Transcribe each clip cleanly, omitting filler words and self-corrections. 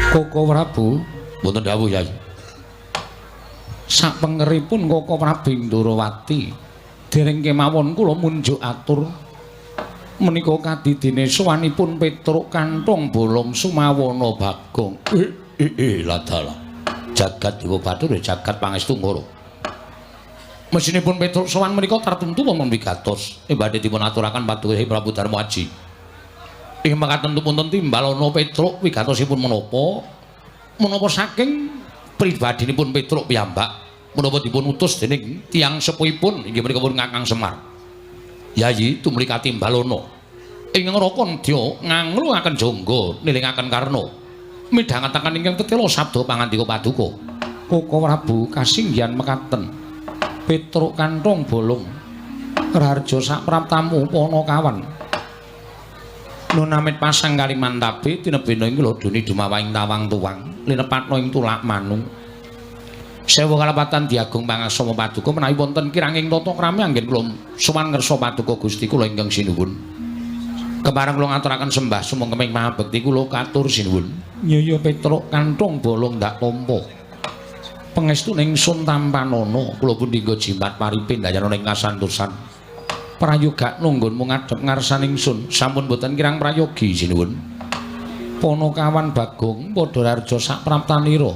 Koko Prabu mboten dawuh Yai. Sapengeripun Koko Prabu Ndorowati dereng kemawon kula munjuk atur menika kadidine sowanipun Petruk Kanthong Bolong Sumawana Bagong. Ladala. Jagat Dewa Bathara jagat pangestu ngoro. Mesinipun Petruk sowan menika tartemtu wonten wigatos. Badhe dipun aturaken paduka Prabu Darma Aji. Ing mekaten punten timbalana Petruk wigatosipun menapa? Menapa saking pribadinipun Petruk piyambak menapa dipun utus dening tiyang sepuhipun inggih menika pun Kakang Semar. Yayi tumuli katimbalana. Ing Ngrakandya ngangluaken jangga nilingaken Karna. Midhangetaken ingkang tetela sabda pangandika paduka. Koko Prabu kasinggihan mekaten. Petruk Kanthong Bolong Raharja sapraptamu Panakawan Nunamit pasang Kalimantabe tinebena ing ladone dumawaing tawang tuwang linepatna ing tulak manung sewu kalepatan diagung pangasama paduka menawi wonten kiranging tata krami anggen kula sowan ngersa paduka Gusti kula ingkang sinuwun kepareng kula ngaturaken sembah sumengkeming pangabekti kula katur sinuwun nyaya Petruk Kanthong Bolong ndak tampa pangestuning sun tampanana kula pun dinggo jimat paripin dayana ing kasantosan prayoga nunggunmu ngadhep ngarsaning sun sampun boten kirang prayogi sinuwun Panakawan Bagong padha raharja sapraptanira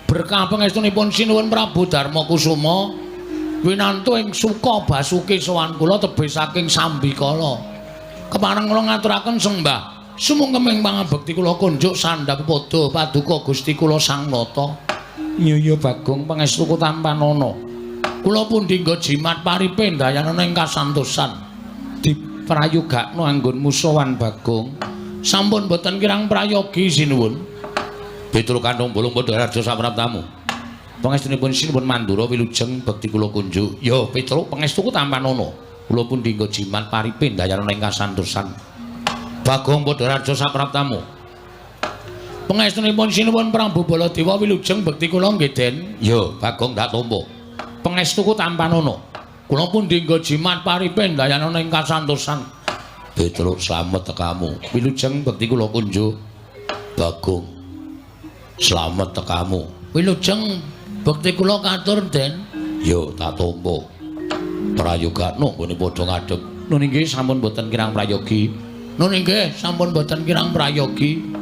berkah pangestunipun sinuwun Prabu Darma Kusuma winantu ing suka basuki sowan kula tebih saking Sambikala kepareng kula ngaturaken sembah sumengkeming pangabekti kula kunjuk sandhap padha paduka Gusti kula Sang Nata. Nyaya Bagong pangestuku tampanana. Kula pun dinggo jimat paripin dayana ing kasantosan. Diprayogakno anggonmu sowan Bagong. Sampun boten kirang prayogi sinuwun. Petruk Kanthong Bolong padha raharja sapraptamu. Pangestunipun sinuwun Mandura wilujeng bekti kula kunjuk. Ya Petruk pangestuku tampanana. Kula pun dinggo jimat paripin dayana ing kasantosan. Bagong padha raharja sapraptamu. Pangestunipun sinuwun Prabu Baladewa wilujeng bekti kula nggih Den. Ya, Bagong dak tampa. Pangestuku tampanana. Kula pun dinggo jimat paripin dayana ing kasantosan. Petruk slamet tekamu. Wilujeng bekti kula kunjuk. Bagong. Slamet tekamu. Wilujeng bekti kula katur Den. Ya, tak tampa. Prayogakno nggone padha ngadhep. Nun inggih sampun boten kirang prayogi. Nun inggih sampun boten kirang prayogi.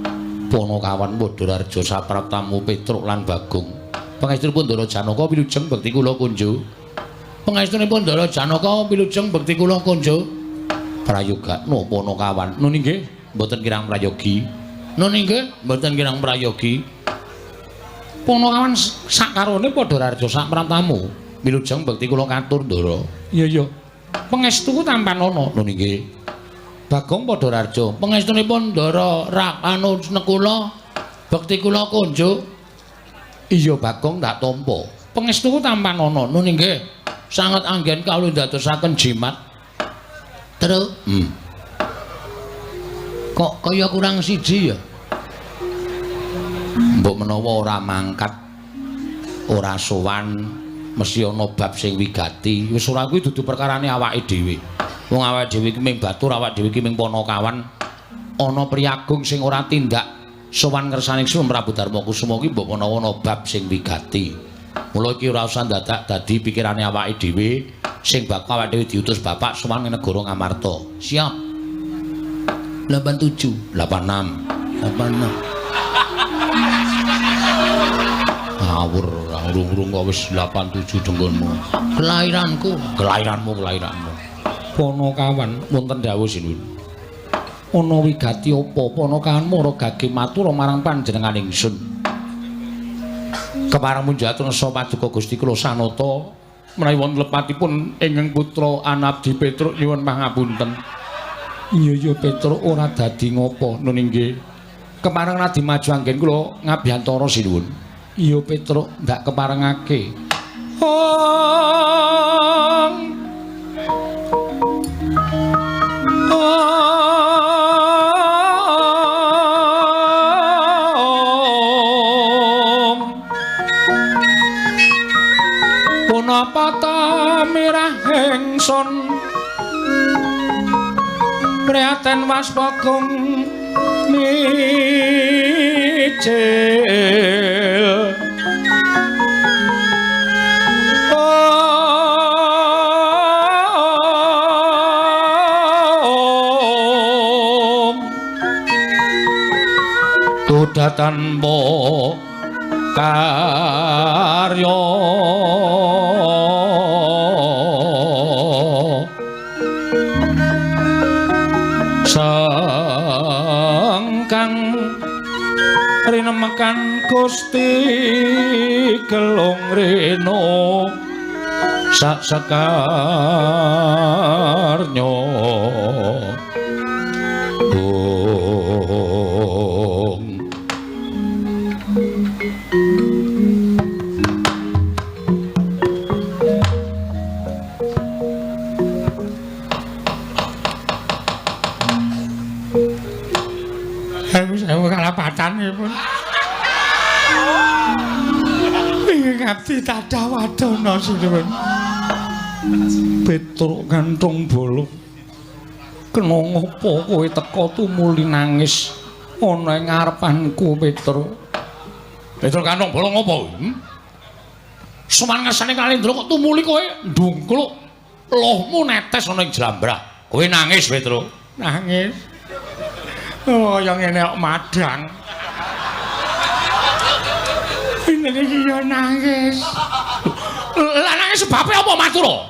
Panakawan padha raharja sapraptamu Petruk lan Bagong. Pangestunipun Ndara Janaka wilujeng bekti kula kunjuk. Pangestunipun Ndara Janaka wilujeng bekti kula kunjuk. Prayogakno Panakawan. Nun inggih mboten kirang prayogi. Nun inggih mboten kirang prayogi. Panakawan sakarone padha raharja sapraptamu wilujeng bekti kula katur Ndara. Iya. Pangestuku tampanana. Nun inggih. Bagong padha raharja pangestunipun Ndara Rakanu Nekula bekti kula kunjuk. Iya Bagong ndak tampa. Pangestuku tampanana. Nun inggih sanget anggen kawula ndadosaken jimat. Terus kok kaya kurang siji ya. Mbok menawa ora mangkat ora sowan mesti ana bab sing wigati. Wis ora kuwi dudu perkarane awake dhewe. Wong awake dhewe iki ming batur, awake dhewe iki ming Panakawan. Ana priyagung sing ora tindak sowan ngersaning Sun Prabu Darma Kusuma iki mbok menawa ana bab sing wigati. Mula iki ora usah dadak dadi pikirane awake dhewe sing bakal awake dhewe diutus bapak sowan ing negara Ngamarta. Siap. 87, 86, 86. Ngawur, urung-urung kok wis 87 denggonmu. Kelahiranku, kelahiranmu. Panakawan wonten dawuh sinuwun. Ana wigati apa Panakawan mara gage matur marang panjenengan ingsun. Kepareng munjatur sapa paduka Gusti kula sanata menawi wonten lepatipun ingkang putra Anabdi Petruk nyuwun pangapunten. Iya Petruk ora dadi ngopo nun inggih. Kepareng radi maju anggen kula ngabiyantara sinuwun. Iya Petruk ndak keparengake. Punapa ta mirah ingsun prihatin was Bagong cicil tanpa karya sangkang rinemekan Gusti gelung rena sak sakarnya pun ngabdi tadah wadana sinuwun Petruk gantung bolo kena ngopo kowe teka tumuli nangis ana ing ngarepanku Petruk gantung bolo ngopo Suman ngersane Kalendra kok tumuli kowe ndungkluk lohmu netes ana ing jlambrah kowe nangis Petruk nangis oh yang ngene kok madang ini iki yo nangis. Lah nangis sebabe apa Matura?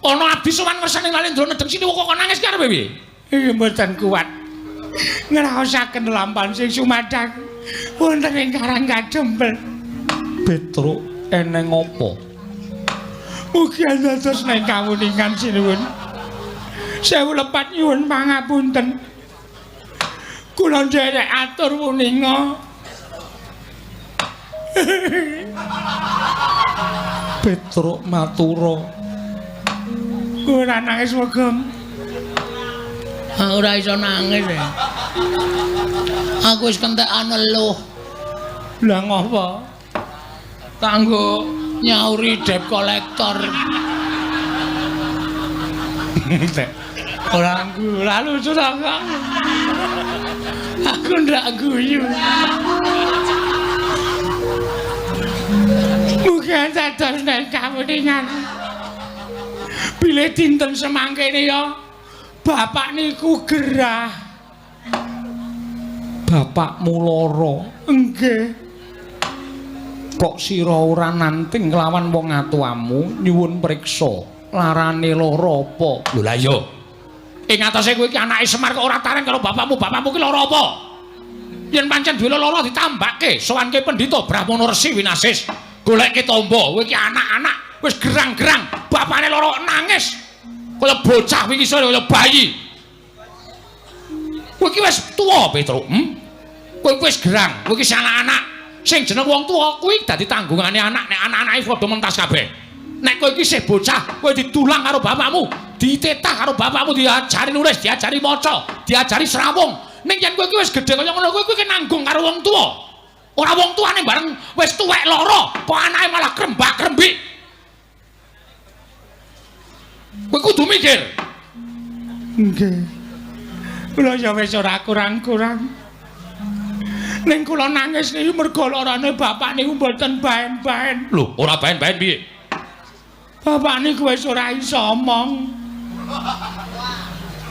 Ana abdi sowan ngersane Kalendra nedeng sini kok nangis ki arepe piye? Iki mboten kuat. Ngraosaken lampahan sing sumadang wonten ing Karang Kadempel. Petruk eneng apa? Mugi dados ning kawuningan sinuwun. Sewu lepat nyuwun pangapunten. Kula nderek atur wuninga. Petruk matura. Ora nangis Wegeng. Ora iso nangis. Aku wis kentekan eluh. Lah ngopo? Kanggo nyauri debt collector. Ora lalu sudah aku ndak guyu. Mugi dados nek kawuningan. Bilih dinten semangkene ya bapak niku gerah. Bapakmu lara. Nggih. Kok sira ora nanting kelawan wong atuamu nyuwun priksa larane lara apa? Lho la iya. Ing atase kowe iki anake Semar kok ora tareng karo bapakmu ki lara apa? Yen pancen duwe lara ditambake sowanke pendhita Brahmana Resi Winasis. Goleke tombo, kowe iki anak-anak wis gerang-gerang, bapakne lara nangis. Kaya bocah iki kaya bayi. Kowe iki wis tuwa, Petruk. Kowe wis gerang, kowe iki anak-anak. Sing jeneng wong tuwa kuwi dadi tanggungane anak nek anak-anake padha mentas kabeh. Nek kowe iki isih bocah, kowe ditulang karo bapakmu, ditetah karo bapakmu, diajari nulis, diajari maca, diajari serawung. Ning yen kowe iki wis gedhe kaya ngono, kowe iki nanggung karo wong tuwa. Ora wong tuane bareng wis tuwek lara, kok anake malah krembak-krembik. Kowe kudu mikir. Nggih. Kula ya wis ora kurang-kurang. Ning kula nangis niku mergo larane bapak niku mboten baen-baen. Lho, ora baen-baen piye? Bapak niku wis ora iso omong.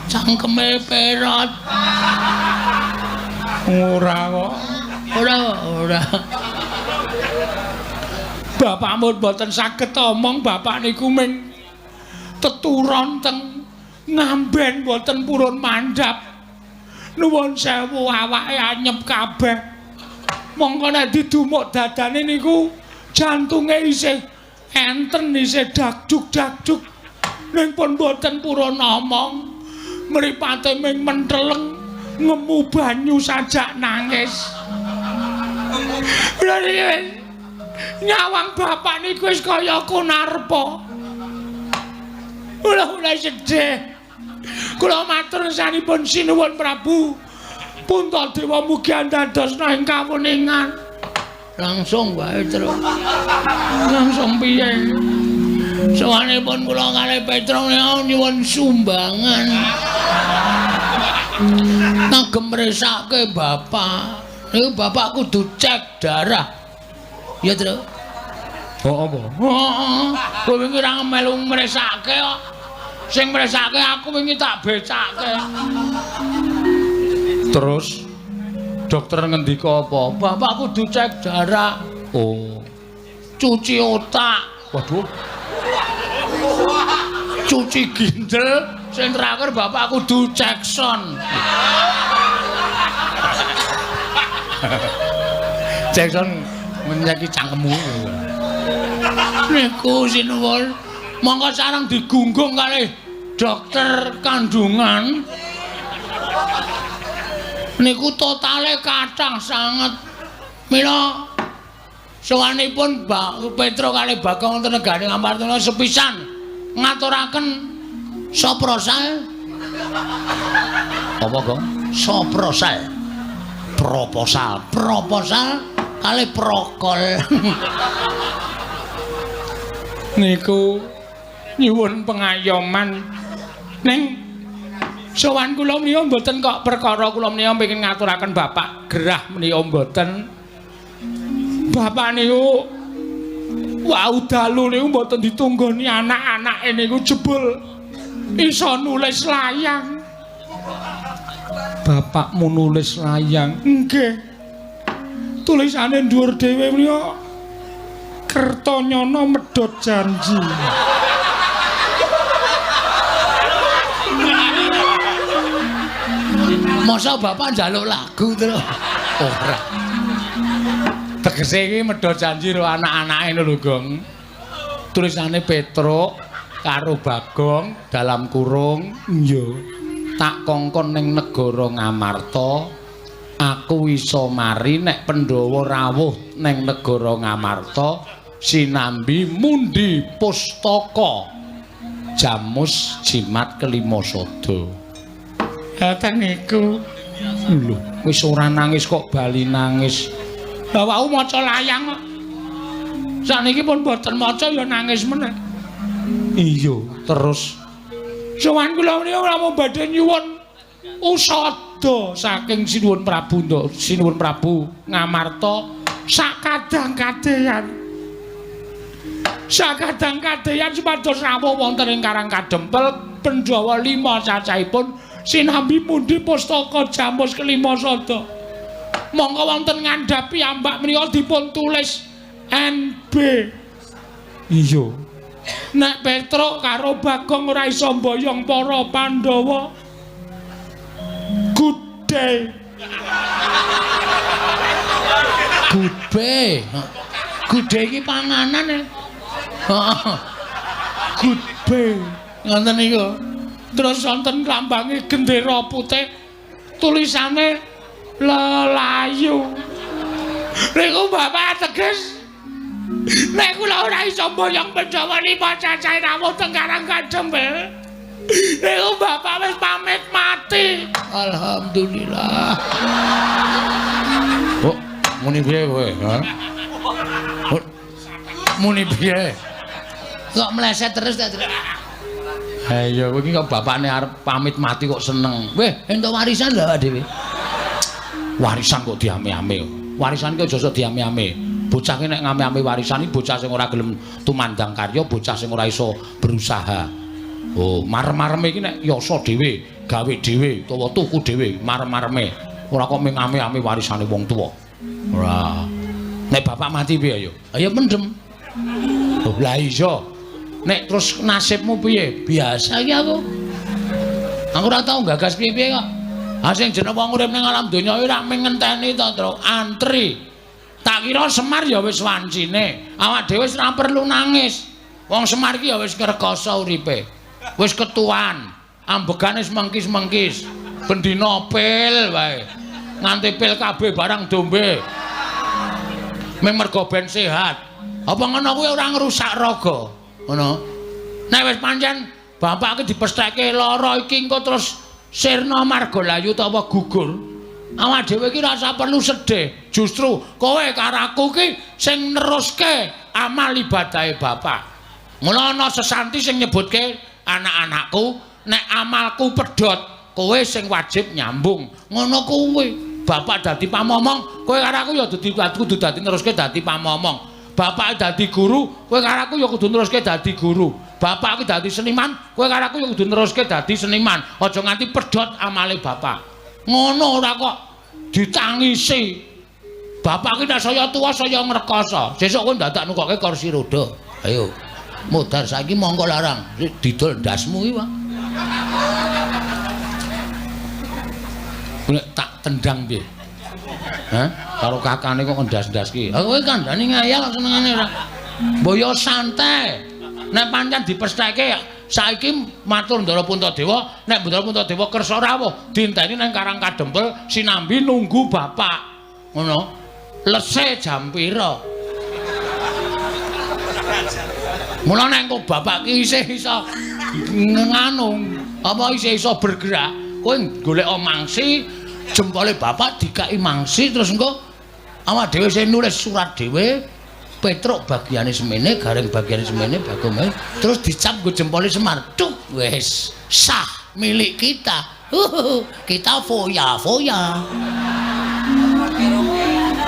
Cangkeme perot. Ora kok. Ora. Bapakmu mboten saged omong, bapak niku ming teturon teng ngamben mboten purun mandhap. Nuwun sewu awake anyep kabeh. Monggo nek didumuk dadane niku jantunge isih enten isih dakjuk-dakjuk. Ning pun mboten purun omong. Mripate ming menteleng ngemu banyu sajak nangis. Nyawang bapak niku wis kaya kunarpa. Ora sedih. Kula matur sanipun sinuwun Prabu. Puntadewa mugi andadosna ing kawuningan. Langsung wae terus. Langsung piye? Sawanipun kula kalih Petruk nyuwun sumbangan. Ngagem resake bapak. Niku bapak kudu cek darah. Ya, Tru. Oh apa? Kowe wingi ra melu mresake kok. Sing mresake aku wingi tak becake. Terus dokter ngendika apa? Bapak kudu cek darah. Oh. Cuci otak. Waduh. Cuci ginjal. Sing terakhir bapak kudu cek son. Jackson menyaki cangkemmu. Niku sinuwun monggo sareng digunggung kalih dokter kandungan. Niku totale kathah sanget. Mila sowanipun Mbak Petro kalih Bagong wonten negari Ngamartuna sepisan ngaturaken soprosal. Apa, Gong? Soprosal. Proposal kalih prokol. Niku nyuwun pengayoman ning sowan kula menika mboten kok perkara kula menika pengin ngaturaken Bapak gerah menika mboten. Bapak niku wau dalu niku mboten ditunggoni anak-anake niku jebul iso nulis layang. Bapakmu nulis layang. Nggih. Tulisane dhuwur dhewe menika Kertanyana medhot janji. Masa bapak njaluk lagu terus? Ora. Tegese iki medhot janji karo anak-anake lho, Gong. Tulisane Petruk karo Bagong dalam kurung, iya. Tak kongkon ning negara Ngamarta, aku iso mari nek Pandhawa rawuh ning negara Ngamarta sinambi mundi pustaka Jamus Jimat Kelima Sada. Haten niku. Lho, wis ora nangis kok bali nangis. Lah wau maca layang kok. Sakniki pun mboten maca ya nangis meneh. Iya, terus sowan kula menika namung badhe nyuwun usada saking Sinuwun Prabu Ngamarta sakadang-kadehan. Sakadang-kadehan supados rawuh wonten ing Karang Kadempel Pandhawa 5 cacahipun sinambi mundi pustaka Jamus Kelima Sada. Monggo wonten ngandhapi ambak menika dipun tulis NB. Iya. Nek Petruk karo Bagong ora iso mboyong para Pandhawa. Good day. Gudbe. Gudbe iki panganan e. Heeh. Gudbe. Ngoten niku. Terus wonten lambange gendera putih tulisane lelayu. Niku Bapak teges nek kula ora iso mboyong Pandhawa 5 cacahe rawuh teng Karang Kadempel. Niku Bapak wis pamit mati. Alhamdulillah. Oh, muni piye kowe, ha? Muni piye? Kok meleset terus ta, Tru? Ha iya, kowe iki kok bapakne arep pamit mati kok seneng. Weh, entuk warisan lho dhewe. Warisan kok diame-ame. Warisan ki aja sok diame-ame. Bocah ki nek ngame-ame warisan iki bocah sing ora gelem tumandang karya, bocah sing ora iso berusaha. Oh, marem-mareme iki nek yasa dhewe, gawe dhewe utawa tuku dhewe, marem-mareme. Ora kok ngame-ame warisane wong tuwa. Ora. Nek bapak mati piye ayo? Ayo mendem. Oh, lah iya. Nek terus nasibmu piye? Biasa iki aku. Aku ora tau gagas piye-piye kok. Ah sing jeneng wong urip ning alam donya iki ora mung ngenteni to, Tru. Antri. Tak kira Semar ya wis wancine. Awak dhewe wis ora perlu nangis. Wong Semar iki ya wis ngrekoso uripe. Wis ketuan. Ambegane mengkis-mengkis. Bendina pil wae. Nganti pil kabeh barang dombe. Mung mergo ben sehat. Apa ngono kuwi ora ngrusak raga? Ngono. Nek wis pancen bapak iki dipestheke lara iki engko terus sirna margalayu utawa gugur. Awak dhewe iki rasa perlu sedih. Justru kowe karo aku ki sing neruske amal ibadahe bapak. Mula ana sesanti sing nyebutke anak-anakku nek amalku pedhot, kowe sing wajib nyambung. Ngono kuwi. Bapak dadi pamomong, kowe karo aku ya kudu dadi neruske dadi pamomong. Bapak dadi guru, kowe karo aku ya kudu neruske dadi guru. Bapak iki dadi seniman, kowe karo aku ya kudu neruske dadi seniman. Aja nganti pedhot amale bapak. Ngono ora kok ditangisi. Bapak ki nek saya tuwa saya ngrekoso. Sesuk kowe dadak nukoke kursi roda. Ayo. Modar saiki monggo larang. Didol ndasmu iki, Pak. Nek tak tendang piye? Hah? Karo kakane kok ndas-ndas ki. Kowe kandhane ngayal kok senengane ora. Mboyo santai. Nek pancen dipestheke saiki matur Ndara Puntadewa, nek Ndara Puntadewa kersa rawuh, dinteni nang Karang Kadempel sinambi nunggu bapak. Ngono. Lese jam pira? Mula nek kok bapak ki isih iso nganu, apa isih iso bergerak, kowe golek mangsi, jempole bapak dikai mangsi terus engko awak dhewe sing nulis surat dhewe, petruk bagiane semene, garing bagiane semene, bagome, terus dicap nggo jempole Semar. Duh, wis sah milik kita. Kita foya-foya.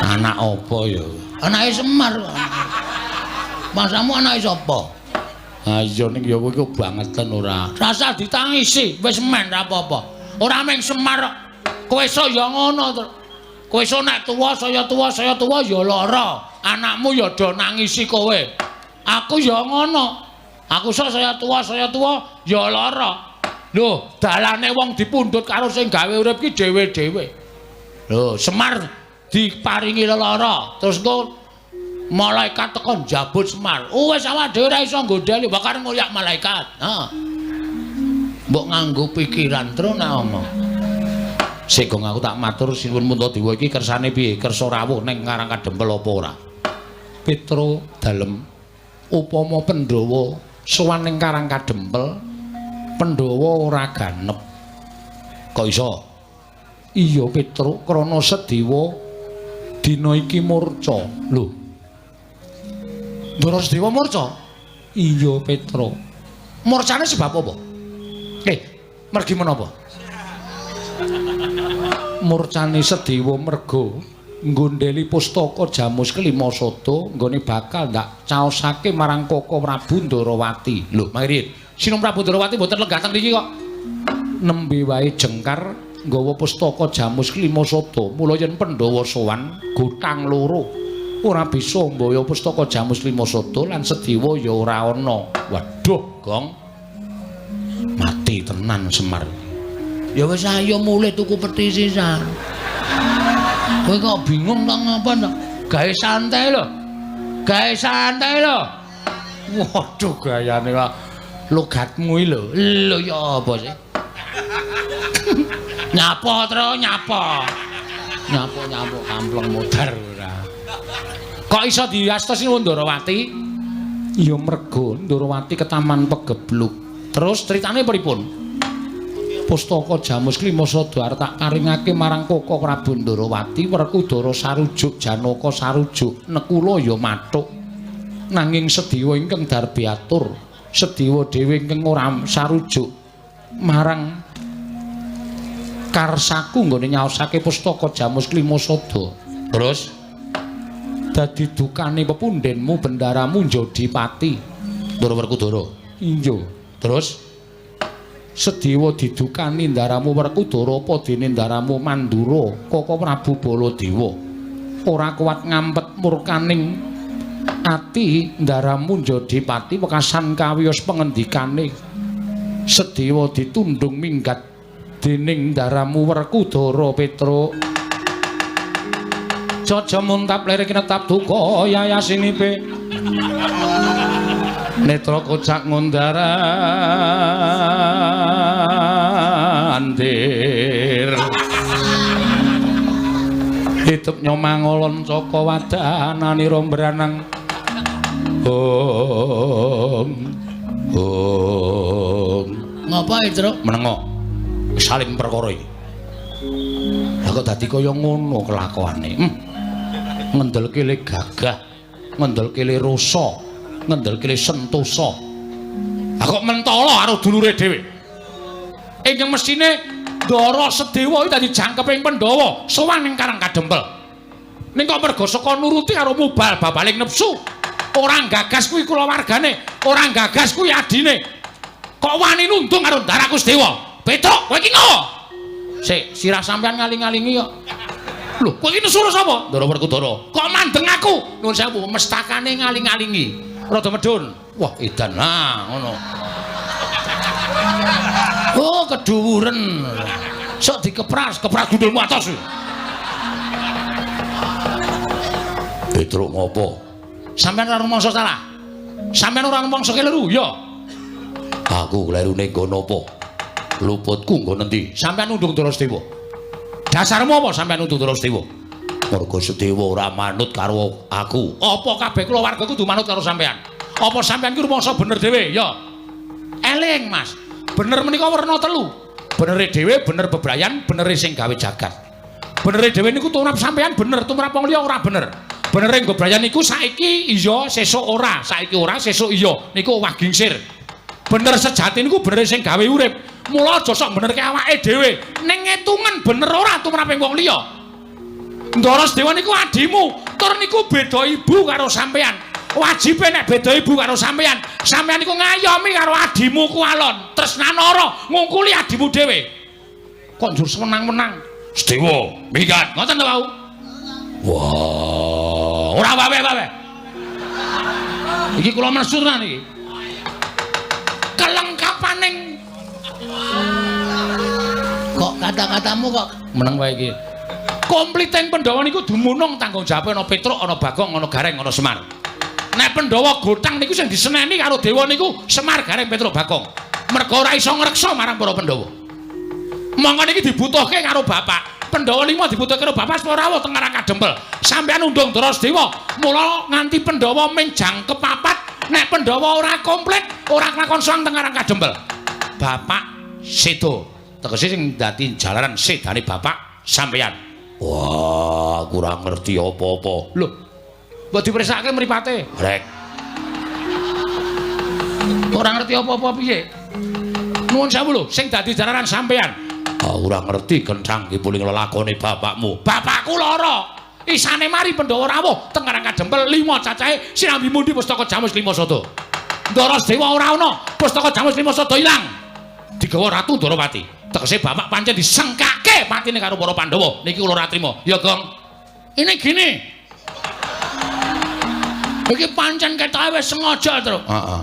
Anak apa ya? Anake Semar. Masamu anake sapa? Ha iya ning ya kowe iku bangetan ora. Rasa ditangisi, wis men ra apa-apa. Ora mung Semar. Kowe saya ngono to. Kowe iso nek tuwa saya tuwa ya lara. Anakmu ya do nangisi kowe. Aku ya ngono. Aku saya tuwa ya lara. Lho, dalane wong dipundhut karo sing gawe urip ki dhewe-dhewe. Lho, Semar diparingi lara. Terus engko malaikat tekan jabut Semar. Wis awak dhewe ora iso nggodheli bakar ngulyak malaikat. Ha. Mbok nganggo pikiran terus nek omong. Segong aku tak matur sinuwun Puntadewa iki kersane piye? Kersa rawuh ning Karang Kadempel apa ora? Petro dalem upama Pandhawa sowan ning Karang Kadempel, Pandhawa ora ganep. Kok iso? Iya Petro, krana Sedewa dina iki murca. Lho. Ndara Sedewa murca? Iya Petro. Murcane sebab apa? Mergi menapa? Murcane Sedewa merga nggondheli pustaka Jamus Kelima Sada nggone bakal ndak caosake marang Koko Prabu Ndarawati. Lho, mangriyen Sinum Prabu Ndarawati mboten lenggah teng mriki kok. Nembe wae jengkar nggawa pustaka Jamus Kelima Sada. Mula yen Pandhawa sowan gotang loro ora bisa mbaya pustaka Jamus Kelima Sada lan Sedewa ya ora ana. Waduh, Gong. Mati tenan Semar. Ya wis ayo mulih tuku peti sisan. Kowe kok bingung ta ngapa ta? Gawe santai lho. Gawe santai lho. Waduh gayane kok logatmu iki lho. Lho ya apa sih? Nyapa terus nyapa. Nyapa kampleng modar ora. Kok iso diastos Sinuwun Ndarawati? Ya merga Ndarawati ketaman pegebluk. Terus critane pripun? Pustaka Jamus Kelima Sada arep tak paringake marang Koko Prabu Ndarawati Werkudara sarujuk Janaka sarujuk Nekula ya mathuk nanging Sedewa ingkang darbi atur Sedewa dhewe ingkang ora sarujuk marang karsaku nggone nyaosake pustaka Jamus Kelima Sada. Terus dadi dukane pepundhenmu bendaramu Jodipati Ndara Werkudara. Iya. Terus Sedewa didukani ndaramu Werkudara apa dene ndaramu Mandura Koko Prabu Baladewa ora kuat ngampet murkaning ati ndaramu Jodipati wekasan kawiyos pengendikane Sedewa ditundung minggat dening ndaramu Werkudara Petro Jaja muntap lirik netap duka yayasinipe netra kocak ngundarandir hitup nyomangolon saka wadananira mbranang ngapa Truk menengo saling perkara iki lha kok dadi kaya ngono kelakuane ngendelke le gagah ngendelke le rasa ngendelke sentosa. Lah kok mentala karo dulure dhewe. Ingkang mestine Ndara Sedewa iki dadi jangkeping Pandhawa sowan ning Karang Kadempel. Ning kok mergo saka nuruti karo mubal babaling nepsu. Ora gagas kuwi kulawargane, ora gagas kuwi adine. Kok wani nundung karo Ndaraku Sedewa? Petruk, kowe iki ngopo? Sik, sirah sampean ngaling-alingi kok. Lho, kowe iki nesu sapa? Ndara Werkudara. Kok mandeng aku? Nuwun sewu, mestakane ngaling-alingi. Rada medun. Wah, edan. Nah, ngono. Oh, keduwuren. Sok dikepras gundulmu atos. Petruk ngopo? Sampeyan ora rumangsa salah. Sampeyan ora rumangsa keliru, ya. Aku klerune nggono apa? Luputku nggo endi? Sampeyan nundung Ndara Sedewa. Dasarmu apa sampeyan nundung Ndara Sedewa? Mergo Sedewa ora manut karo aku. Apa kabeh kulawarga kudu manut karo sampeyan? Apa sampeyan ki rumangsa bener dhewe, ya? Eling, Mas. Bener menika werna telu. Benere dhewe bener bebrayan, benere sing gawe jagat. Benere dhewe niku tumrap sampeyan bener, tumrap wong liya ora bener. Benere nggo bebrayan niku saiki iya, sesuk ora. Saiki ora, sesuk iya. Niku owah gingsir. Bener sejati niku bener sing gawe urip. Mula aja sok benerke awake dhewe. Ning ngetungen bener ora tumraping wong liya. Ndara Sedewa niku adimu, tur niku beda ibu karo sampeyan. Wajibe nek beda ibu karo sampeyan, sampeyan niku ngayomi karo adimu ku alon. Tresnanara ngungkuli adimu dhewe. Kok njur semenang-menang. Sedewa, minggat. Ngoten to, Pak? Wah, ora bae-bae. Iki kula mesur tenan iki. Kelengkapaning kok kata-katamu kok meneng wae iki. Kompliting Pandhawa niku dumunung tanggung jawabe ana Petruk, ana Bagong, ana Gareng, ana Semar. Nek Pandhawa gotang niku sing diseneni karo dewa niku Semar, Gareng, Petruk, Bagong. Mergo ora iso ngreksa marang para Pandhawa. Monggo niki dibutuhke karo bapak. Pandhawa 5 dibutuhke karo bapak supaya rawuh teng Karang Kadempel. Sampeyan undung Ndara Sedewa, mula nganti Pandhawa ming jangkep papat. Nek Pandhawa ora komplit, ora kelakon sowan teng Karang Kadempel. Bapak sedo. Tegese sing dadi jalaran sedane bapak sampeyan. Wah, kurang ngerti apa-apa. Lho, mbok dipersake mripate. Rek. Ora ngerti apa-apa piye? Nuwun sewu lho, sing dadi jalaran sampeyan. Ora ngerti kenthang ki puling lelakone bapakmu. Bapakku lara. Isane mari Pandhawa rawuh teng Karang Kadempel 5 cacahe sinambi mundi pustaka Jamus Lima Sada. Ndara Sedewa ora ana, pustaka Jamus Lima Sada ilang. Digawa Ratu Ndarawati. Tegese bapak pancen disengkake patine karo para Pandhawa. Niki kula ora trima. Ya, Gong. Ini gini. Iki pancen ketoke wis sengaja, Tru. Heeh.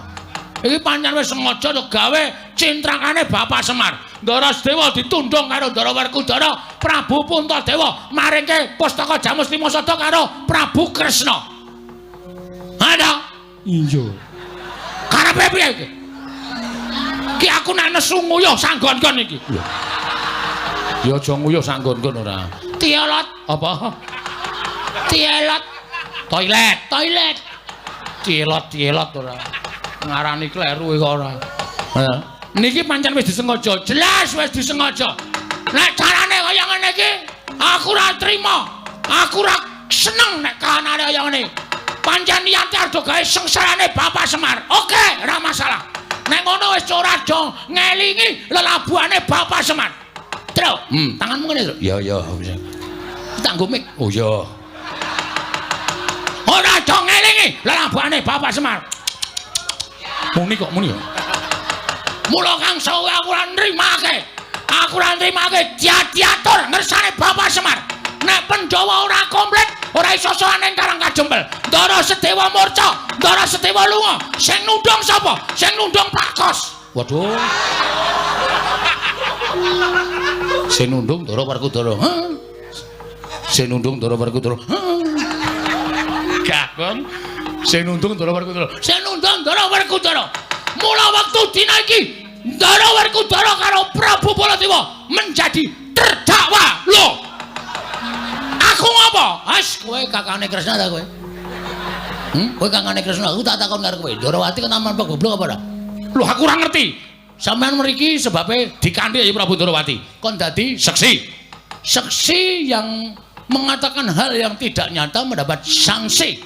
Iki pancen wis sengaja to gawe cintrakane Bapak Semar. Ndara Sedewa ditundung karo Ndara Werkudara, Prabu Puntadewa maringke pustaka Jamus Lima Sada karo Prabu Kresna. Ada? Iya. Karepe piye iki? Ki aku nek nesu nguyuh sanggon-gon iki. Ya aja nguyuh sanggon-gon ora. Tielot apa? Tielot. Toilet. Tielot ora. Ngarani kleru kok ora. Niki pancen wis disengaja, jelas wis disengaja. Nek carane kaya ngene iki, aku ora trima. Aku ora seneng nek kahanane kaya ngene. Pancen niate arep gawe sengsarane Bapak Semar. Oke, ora masalah. Nek ngono wis ora do ngelingi lelabuhane Bapak Semar. Tru, tanganmu ngene, Tru. Ya. Tanggo mik. Oh ya. Ora do ngelingi lelabuhane Bapak Semar. Muni kok muni. Mula kang sawu aku ora nrimake. Aku ora nrimake diatur ngersane Bapak Semar. Nek Pandhawa ora komplit, ora iso sowan ning Karang Kadempel. Ndara Sedewa murca, Ndara Sedewa lunga. Sing nundung sapa? Sing nundung Prakos. Waduh. Sing nundung Ndara Werkudara. Sing nundung Ndara Werkudara. Gagong. Sing nundung Ndara Werkudara. Sing nundung Ndara Werkudara. Mula wektu dina iki Ndara Werkudara karo Prabu Baladewa menjadi terdakwa. Lho. Aku ngapa? Kowe kakane Kresna ta kowe? Kowe kakane Kresna, aku tak takon karo kowe. Ndarawati kok taman goblok apa ora? Lho aku ora ngerti. Sampeyan mriki sebabe dikanthi ya Prabu Ndarawati. Kon dadi saksi. Saksi yang mengatakan hal yang tidak nyata mendapat sanksi.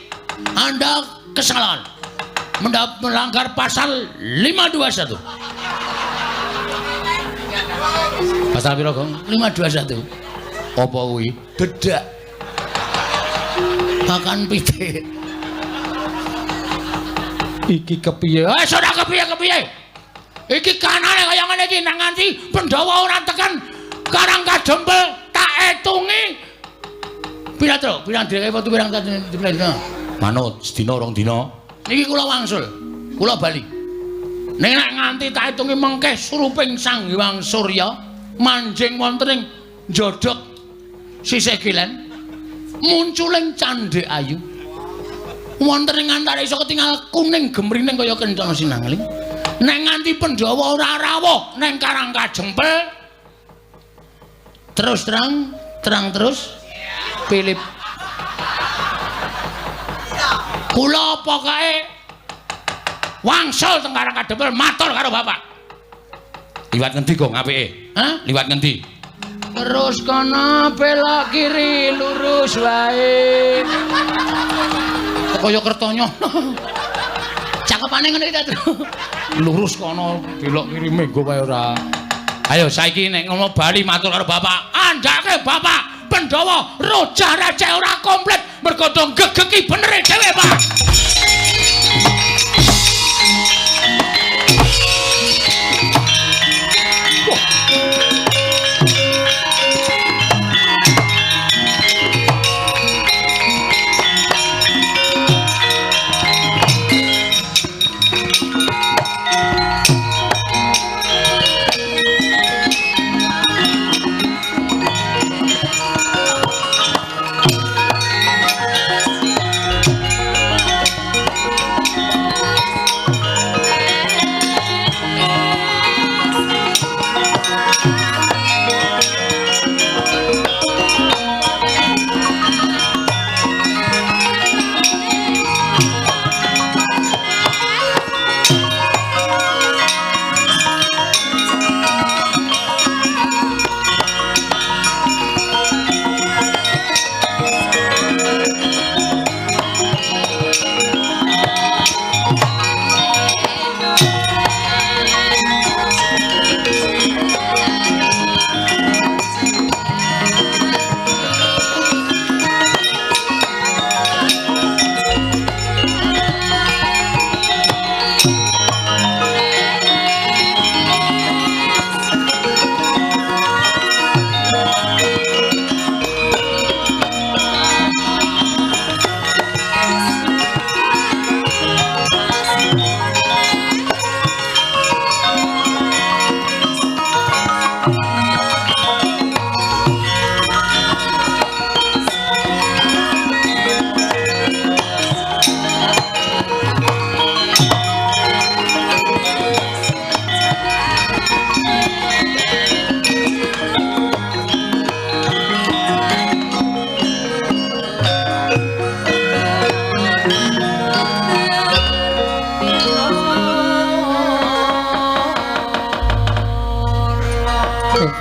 Anda kesalahan. Melanggar pasal 521. Pasal pira, Gong? 521. Apa kuwi? Dedak. Makan pitik. Iki kepiye? Sudah kepiye? Iki kanane kaya ngene iki nang nganti Pandhawa ora tekan Karang Kadempel tak etungi. Pirang direke foto pirang dina. Manut sedina rong dina. Niki kula wangsul. Kula bali. Ning nek nganti tak etungi mengke suruping Sang Hyang Surya manjing wonten ing njodhok sisih kilen munculing Candhe Ayu. Wonten ing antara iso ketingal kuning gemrining kaya kencana sinangling. Nek nganti Pandhawa ora rawuh ning Karang Kadempel terus terang terus Philip kula pokoke wangsul teng Karang Kadempel matur karo bapak. Liwat ngendi, Gong, apike? Hah? Liwat ngendi? Terus kono belok kiri lurus wae. Kaya kertonyo. Cakepane ngene iki, Tru. Lurus kono belok kiri menggo wae ora. Ayo saiki nek ngono bali matur karo bapak. Andake bapak Pandhawa roja receh ora komplit mergo do gegeki benere dhewe, Pak.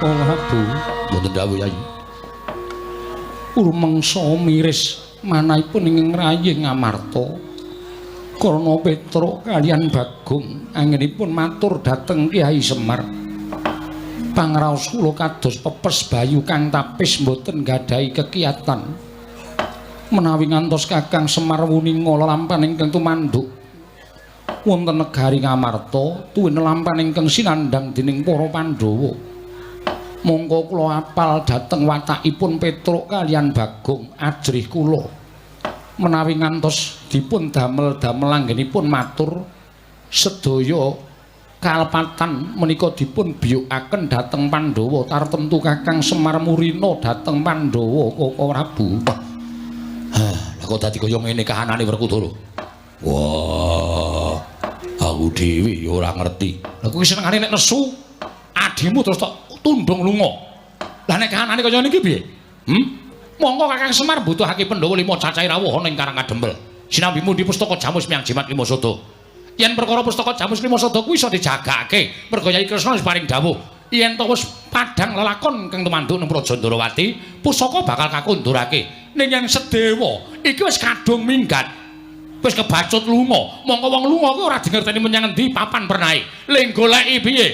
Prabu mboten dawuh Yayi. Urmangsa miris manahipun ing rayih Ngamarta. Karna Petruk kaliyan Bagong anggenipun matur dhateng Kyai Semar. Pangraos kula kados pepes bayu kang tapis mboten gadahi kekiyatan. Menawi ngantos Kakang Semar wuninga lelampahan ingkang tumanduk wonten negari Ngamarta tuwin lelampahan ingkang sinandhang dening para Pandhawa. Monggo kula apal dhateng watakipun Petruk kaliyan Bagong ajrih kula. Menawi ngantos dipun damel-damel anggenipun matur sedaya kalepatan menika dipun biyukaken dhateng Pandhawa tartemtu Kakang Semar Murina dhateng Pandhawa Kaka Prabu. Lah kok dadi kaya ngene kahanane Werkudara. Wah, aku dhewe ya ora ngerti. Lah kuwi senengane nek nesu adimu terus tok tundung lunga. Lah nek kahanane kaya niki piye? Monggo Kakang Semar mbutuhake Pandhawa 5 cacahe rawuh ning Karang Kadempel. Sinambimu di pustaka Jamus Miang Jimat Lima Sada. Yen perkara pustaka Jamus Lima Sada kuwi iso dijagake, merga Kyai Kresna wis paring dawuh, yen to wis padhang lelakon kang tumanduk ning Praja Ndarawati, pusaka bakal kakundurake. Ning yen Sedewa iki wis kadung minggat. Wis kebacut lunga. Mongko wong lunga kuwi ora dingerteni menyang endi papan pernahe. Ling goleki piye?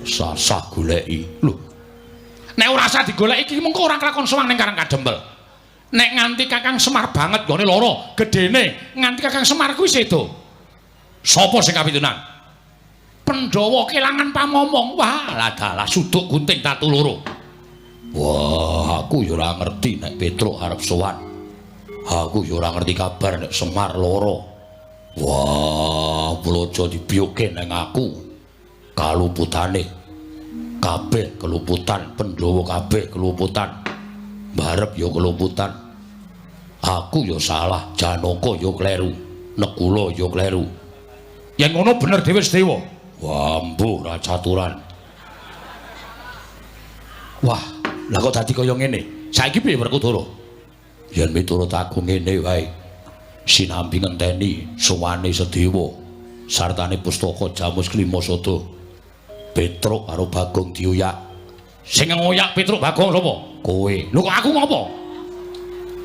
Sasah goleki. Lho, Nek ora usah digoleki iki mengko ora kelakon sowan ning Karang Kadempel. Nek nganti Kakang Semar banget gone loro, gedene nganti Kakang Semar kuwi sedo. Sapa sing kapitunan? Pandhawa kelangan pamomong. Wah, ladalah suduk gunting tatu loro. Wah, aku ya ora ngerti nek Petruk arep sowan. Aku ya ora ngerti kabar nek Semar loro. Wah, blojo dibioke nang aku. Kaluputane. Kabeh keluputan, Pandhawa kabeh keluputan. Barep ya keluputan. Aku ya salah, Janaka ya kleru, Nekula ya kleru. Yen ngono bener dhewe Sedewa. Wah, mbuh ra caturan. Wah, lah kok dadi kaya ngene? Saiki piye Werkudara? Yen miturut aku ngene wae. Sinambi ngenteni suwane Sedewa sartane pustaka Jamus Klimasada. Petruk karo Bagong dioyak. Sing ngoyak Petruk Bagong sapa? Kowe. Lho kok aku ngopo?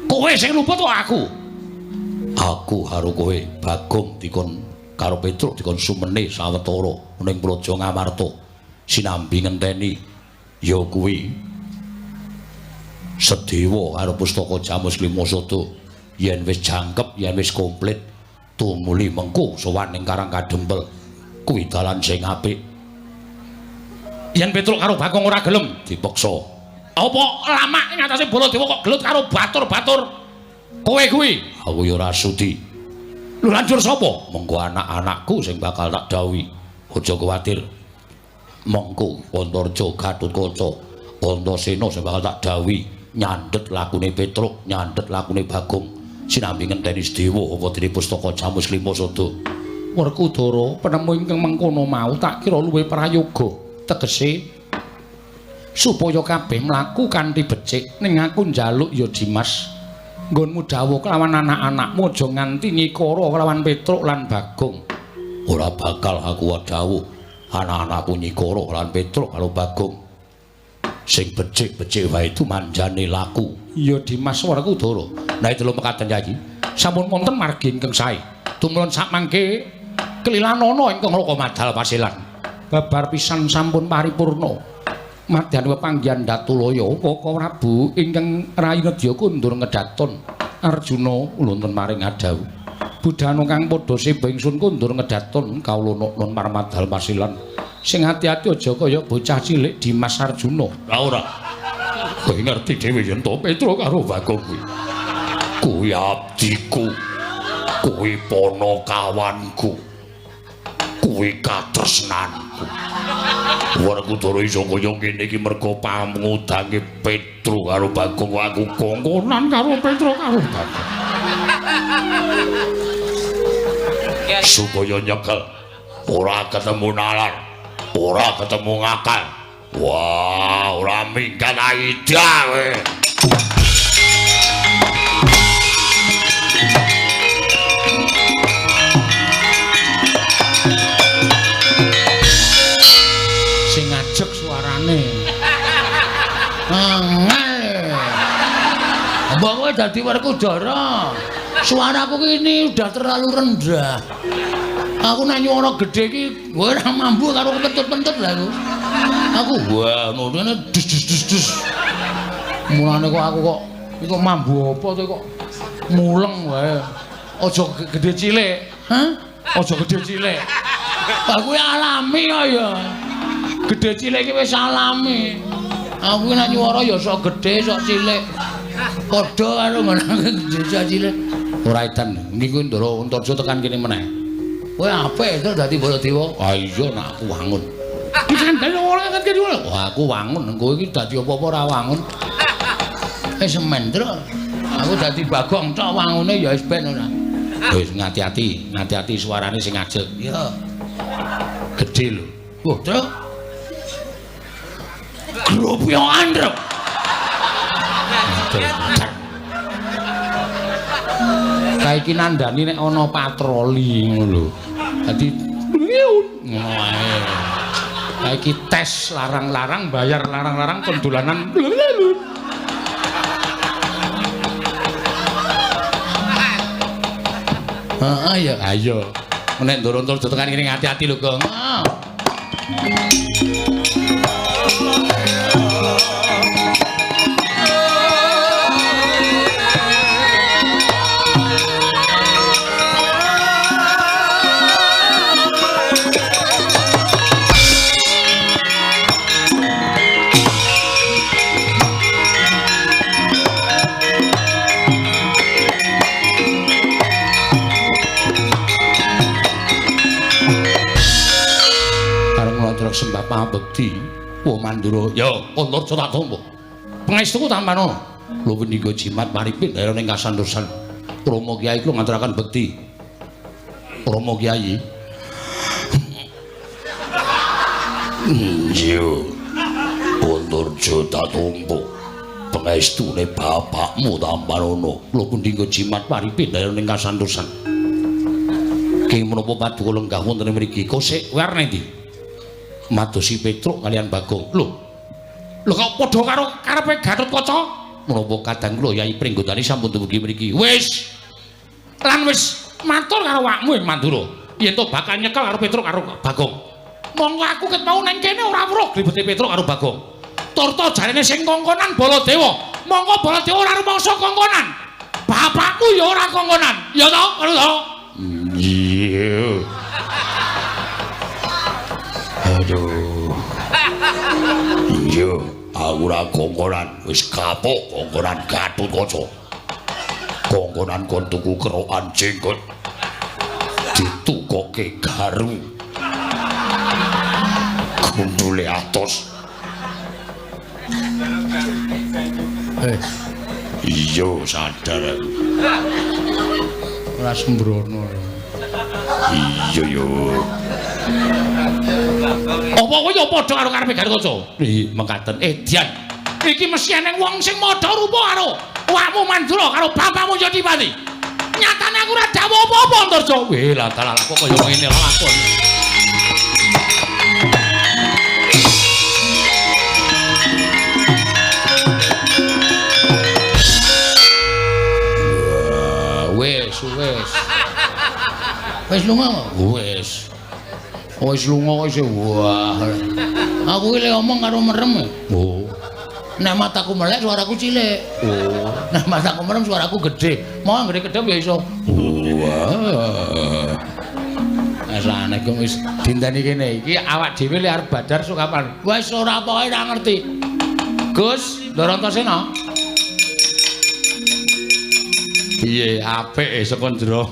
Kowe sing luput kok aku? Aku karo kowe Bagong dikon karo Petruk dikon sumene sawetara ning Praja Ngamarta. Sinambi ngenteni ya kuwi Sedewa karo pustaka Jamus Klimasada yen wis jangkep, yen wis komplit tumuli mengko sowan ning Karang Kadempel. Kuwi dalan sing apik. Yen Petruk karo Bagong ora gelem dipaksa. Apa lama ing atase Baladewa kok gelut karo batur-batur? Kowe kuwi aku ya ora sudi. Lho lanjur sapa? Mengko anak-anakku sing bakal tak dawuhi. Aja kuwatir. Mengko Antarja Gatotkaca, Antasena sing bakal tak dawuhi nyandet lakune Petruk, nyandet lakune Bagong. Sinambi ngenteni Sedewa apa dene pustaka Jamus Klimasada. Werkudara, penemu ingkang mengkono mau tak kira luwih prayoga. Tegese supaya kabeh mlaku kanthi becik ning aku njaluk ya Dimas nggonmu dawuh kelawan anak-anakmu aja nganti nyikara kelawan Petruk lan Bagong. Ora bakal aku dawuh anak-anakku nyikara kelawan Petruk karo Bagong. Sing becik-becik wae itu manjane laku. Ya Dimas Werkudara. Nah itu lho mekaten iki. Sampun wonten margi ingkang sae. Tumulun sakmangke kelilanana ingkang Raka Madal Pasilan. Babar pisan sampun paripurna. Madyan pepanggihan Datulaya Kaka Prabu ingkang Rayinedya kundur ngedaton Arjuna wonten maring adawu. Budhana kang padha seba ingsun kundur ngedaton kawula nun Parmadal Pasilan. Sing ati-ati aja kaya bocah cilik Dimas Arjuna. Lah ora. Kowe ngerti dhewe yen to Petruk karo Bagong kuwi. Kuwi abdiku. Kuwi panakawanku. Kuwi katresnanku. Werkudara iso kaya ngene iki merga pamudange Petruk karo Bagong. Aku kongkonan karo Petruk karo Bagong. Supaya nyekel ora ketemu nalar, ora ketemu ngakal. Wah, ora minggat aida kowe. Mbok kowe dadi Werkudara. Suaraku ini udah terlalu rendah. Aku nek nyuara gedhe iki kowe ora mambu karo kentut-kentut lha aku. Aku wah ngono dus. Mulane kok aku kok iku mambu apa to kok muleng wae. Aja gedhe cilik. Hah? Aja gedhe cilik. Aku alami kok ya. Gedhe cilik iki wis alami. Aku nek nyuara ya sok gedhe sok cilik. Padha karo ngono gedhe cilik. Ora edan niku Ndara Antarja tekan kene meneh. Kowe apik to dadi Baladewa? Ah iya nek aku wangun. Dikandel ora kan kene. Wah aku wangun, kowe iki dadi apa-apa ora wangun. Semendro. Aku dadi Bagong tok wangune ya wis ben ora. Wis ngati-ati suarane sing ajeg. Iya. Gedhe lho. Wah, Truk. Grup yo andrep. Kaiki nandani nek ana patroli ngono lho. Dadi ngono ae. Kaiki tes larang-larang bayar larang-larang pendolanan. Heeh ya. Ayo. Nek Ndara Antarja tekan kene hati-hati lho, Gong. bekti. Wah Mandura, ya Antarja tak tampa. Pangestuku tampano. Lho punika jimat maripin daerah ning kasantosan. Rama Kyai kula ngaturaken bekti. Rama Kyai. Yo. Antarja tak tampa. Pangestune bapakmu tampanono. Lho punika jimat maripin daerah ning kasantosan. Ki menapa paduka lenggah wonten mriki? Kosek warna ndi? Madosi Petruk kalian Bagong. Lho kok padha karo karepe Gatotkaca? Menapa kadang kula Yai Pringgotani sampun dumugi mriki. Wis. Lan wis matur karo awakmu ing Mandura. Yen to bakal nyekel karo Petruk karo Bagong. Monggo aku ket mau nang kene ora weruh gribete Petruk karo Bagong. Turta jarene sing kongkonan Baladewa. Monggo Baladewa ora rumangsa kongkonan. Bapakmu ya ora kongkonan. Ya to? Ngono to? Iya. Aduh. Iya, aku ora kongkonan, wis kapok kongkonan Gatotkaca. Kongkonan kon tuku kerokan jenggot. Ditukoke garu. Gundule atos. Iya, sadar. Ora sembrono. Iya yo. Apa kowe yo padha karo karepe Gatotkaca? Nggih, mengkaten. Dian. Iki mesti eneng wong sing padha rupa karo awakmu Mandura karo bapakmu Yadipati. Nyatane aku ora dawuh apa-apa Antarja. Weh, lah dalah kok kaya ngene lho lakon. Wis lunga wis. Wis lunga wis wah. Aku iki lek omong karo merem. Oh. Nek mataku melek suaraku cilik. Oh. Nek mataku merem suaraku gedhe. Mau gede kedhep ya iso. Wah. Asane ku wis dinteni kene iki awak dhewe lek arep badar sok kapan? Wis ora pokoke ora ngerti. Gus, Darantasena. Piye apik saka njero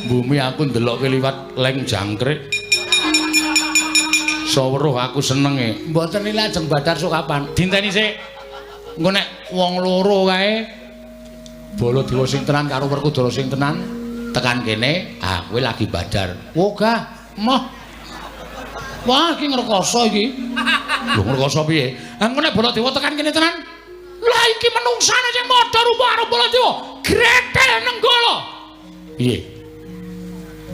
bumi aku ndelokke liwat leng jangkrik. Saweruh aku senenge. Mboten iki lajeng badar sok kapan? Dinteni sik. Engko nek wong loro kae Baladewa sing tenan karo Werkudara sing tenan tekan kene, kowe lagi badar. Oh gah, moh. Wah, iki ngrekoso iki. Lho ngrekoso piye? Engko nek Baladewa tekan kene tenan, lah iki menungsane sing padha rupa karo Baladewa. Gretel nenggala. Piye?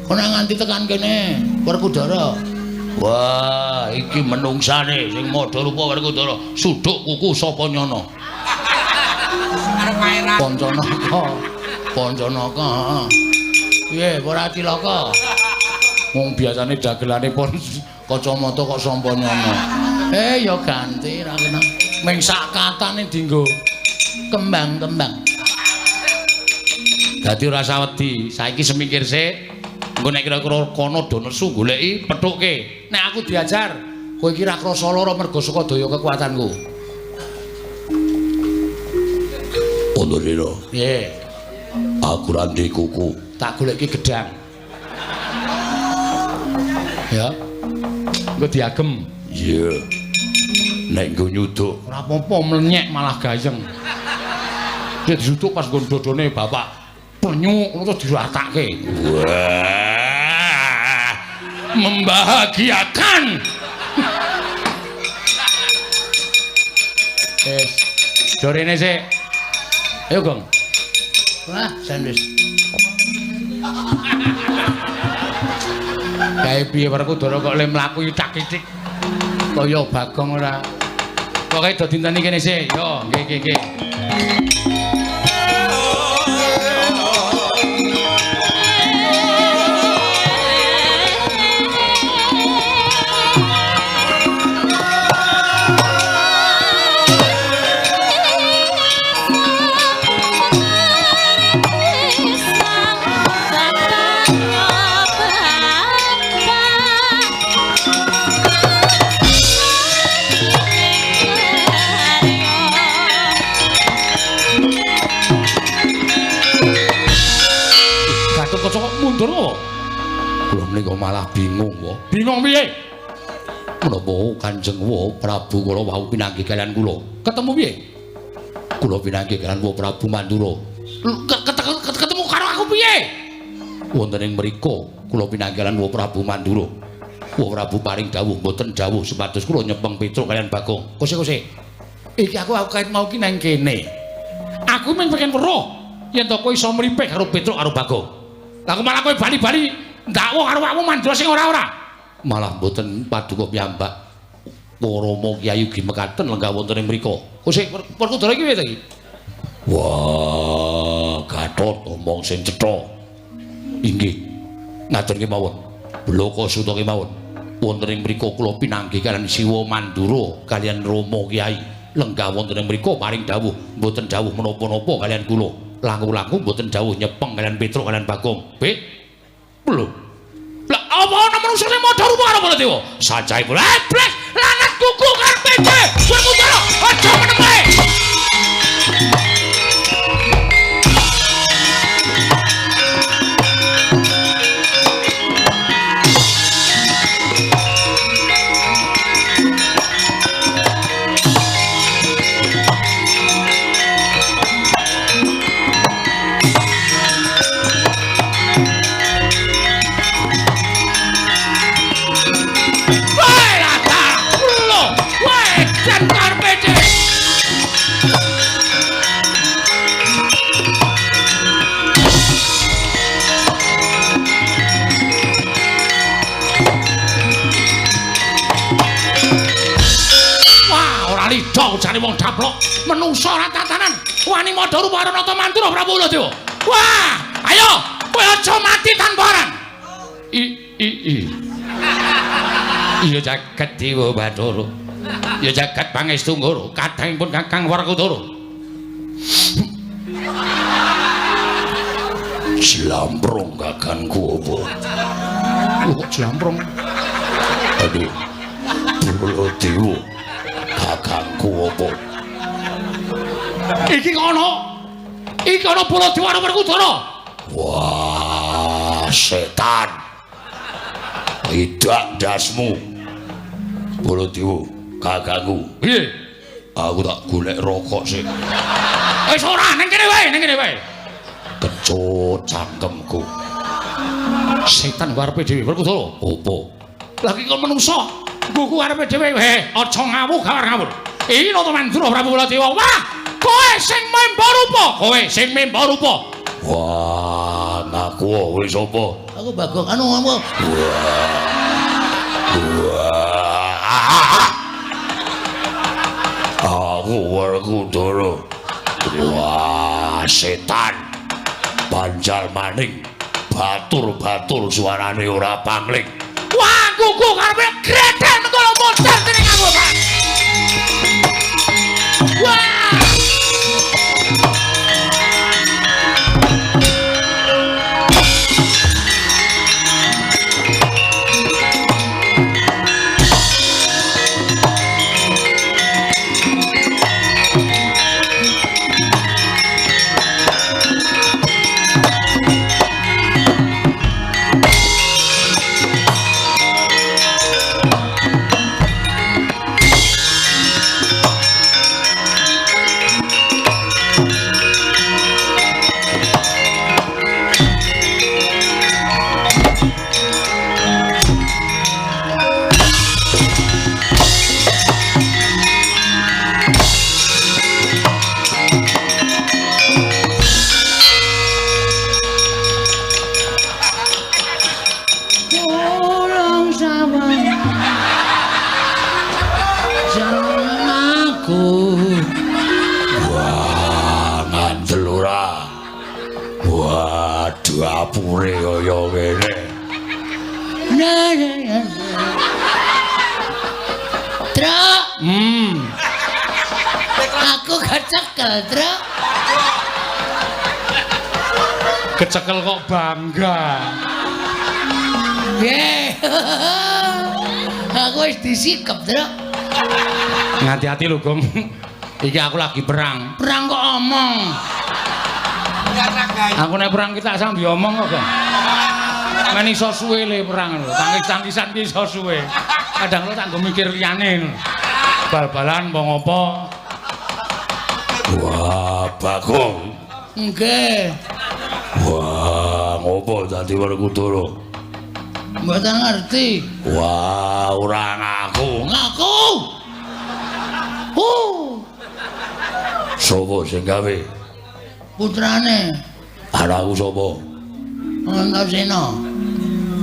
Kok nganti tekan kene Werkudara. Wah, iki menungsane sing madha rupa Werkudara. Suduk kuku sapa nyono? Pancanaka. Pancanaka. Piye, ora cilaka? Wong biasane dagelane pon kacamata kok sapa nyono. Ya ganti ra kena. Ming sak katane dienggo kembang-kembang. Dadi ora usah wedi, saiki semikir sik. Engko nek kira-kira kono do nesu goleki pethuke. Nek aku diajar, kowe iki ra krasa lara mergo saka daya kekuatanku. Ondorira. Piye? Aku ra ndek kuku. Tak goleki gedang. Ya. Engko diagem. Iya. Nek nggo nyuduk ora apa-apa mlenyek malah gayeng. Nek disuduk pas nggon dodone bapak penyuk ngono terus diratake. Wah. Membahagiakan. Dorene sik. Ayo, Gong. Wah, sandwich. Kae piye Werkudara kok le mlaku itak-itik. Kaya Bagong ora. Pokoke do dinteni kene sik. Yo, nggih. Mundur apa? Kula menika malah bingung wae. Bingung piye? Menapa Kanjeng Prabu kula wau pinanggih kalian kula? Ketemu piye? Kula pinanggih kalian Prabu Mandura. Ketemu karo aku piye? Wonten ing mriku kula pinanggih kalian Prabu Mandura. Prabu paring dawuh mboten dawuh supados kula nyepeng Petruk kalian Bagong. Kose. Iki aku kait mau ki nang kene. Aku men pengen weruh yen to kowe iso mripik karo Petruk karo Bagong. Lah kok malah kowe bali-bali ndakwa karo awakmu Mandura sing ora-ora. Malah mboten paduka piyambak Rama Kyai ugi mekaten lenggah wonten ing mriku. Kose Werkudara iki piye to iki? Wah, Gatot omong sing cetha. Inggih. Ngaten kemawon. Bloko Suta kemawon. Wonten ing mriku kula pinanggih kalian Siwa Mandura kalian Rama Kyai lenggah wonten ing mriku paring dawuh mboten dawuh menapa-napa kalian kula. Langkung-langkung mboten dawuh nyepeng kalian Petruk kalian Bagong. Pik. Lho. Lah apa ana manungsa sing padha rupa karo Baladewa? Sanjae pula blek lanat kuku karpete. Werkudara aja meneng. Jane wong daplok menungsa ora tatanan wani madha rupa karo Nata Mantura Prabu Baladewa. Wah, ayo kowe aja mati tanpa aran. Iya jagat Dewa Bathara. Ya jagat Pangestu Nggara kadangipun Kakang Werkudara. Slamprong kakangku apa? Kok slamprong? Aduh. Baladewa. Kakangku apa? Iki kono. Iki kono Baladewa karo Werkudara. Wah, setan. Idak dasmu. Baladewa, kakangku. Piye? Aku tak golek rokok sik. Wis ora, ning kene wae, Kecut cangkemku. Setan karepe dhewe Werkudara. Apa? Lagi kon menungsa. Buku arepe dhewe aja ngawuh ngawur. Iki Nata Mantura Prabu Baladewa. Wah, kowe sing memba rupa. Wah, ngaku wis apa? Aku Bagong anu ngomong. Aku Werkudara. Wah, setan. Banjal maning. Batur-batur suarane ora pangling. Wah, kuku karepe greten kula moncer dening aku, Pak. Wah! Apure kaya ngene. Truk. Aku kecekel, Truk. Kecekel kok bangga. Nggih. Aku wis disikep, Truk. Ngati-ati lho, Gong. Iki aku lagi perang. Perang kok omong. Aku nek perang kita sambil omong kok, Gong. Men iso suwe le perang lho. Tangis-tangisan ki iso suwe. Kadang lo tak nggo mikir liyane lho. Bal-balan apa ngopo? Wah, Bagong. Nggih. Wah, ngopo dadi Werkudara? Mboten ngerti. Wah, ora ngaku. Ngaku. Sopo sing gawe? Putrane Anakku sapa? Antasena.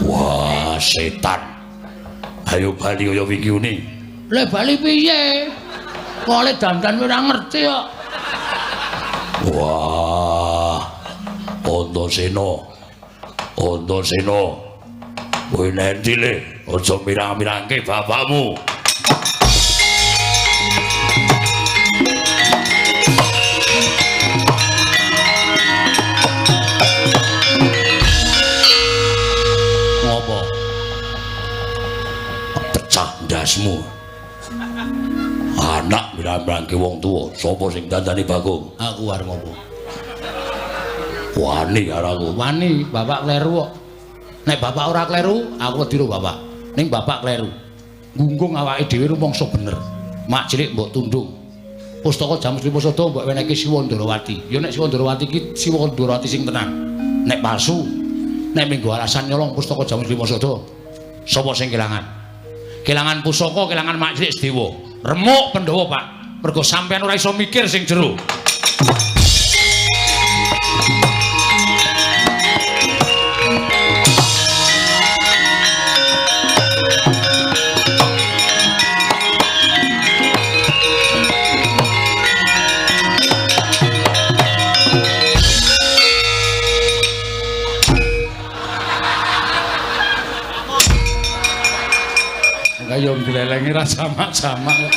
Wah, setan. Ayo bali kaya wingi uni. Le bali piye? Kok le dandan ora ngerti kok. Wah, Antasena. Antasena. Kowe nendi le? Aja mirang-mirangke bapakmu. Ngopo? Pecah ndasmu. Anak mirang-mirangke wong tuwa. Sapa sing dandani Bagong? Aku arep ngopo? Wani karo Wani, bapak kleru kok. Nek bapak ora kleru, aku wedi karo bapak. Ning bapak kleru. Gunggung awake dhewe rumangsa bener. Mak cilik mbok tundung. Pustaka Jamus Lima Sada mbok wenehke Siwa Ndarawati. Ya nek Siwa Ndarawati iki Siwa Ndarawati sing tenan. Nek palsu, nek minggu alasan nyolong Pustaka Jamus Lima Sada, sapa sing kelangan? Kelangan pusaka, kelangan mak cilik Sedewa. Remuk Pandhawa, Pak. Mergo sampean ora iso mikir sing jero. Ayo nglelengi ra jamak-jamak.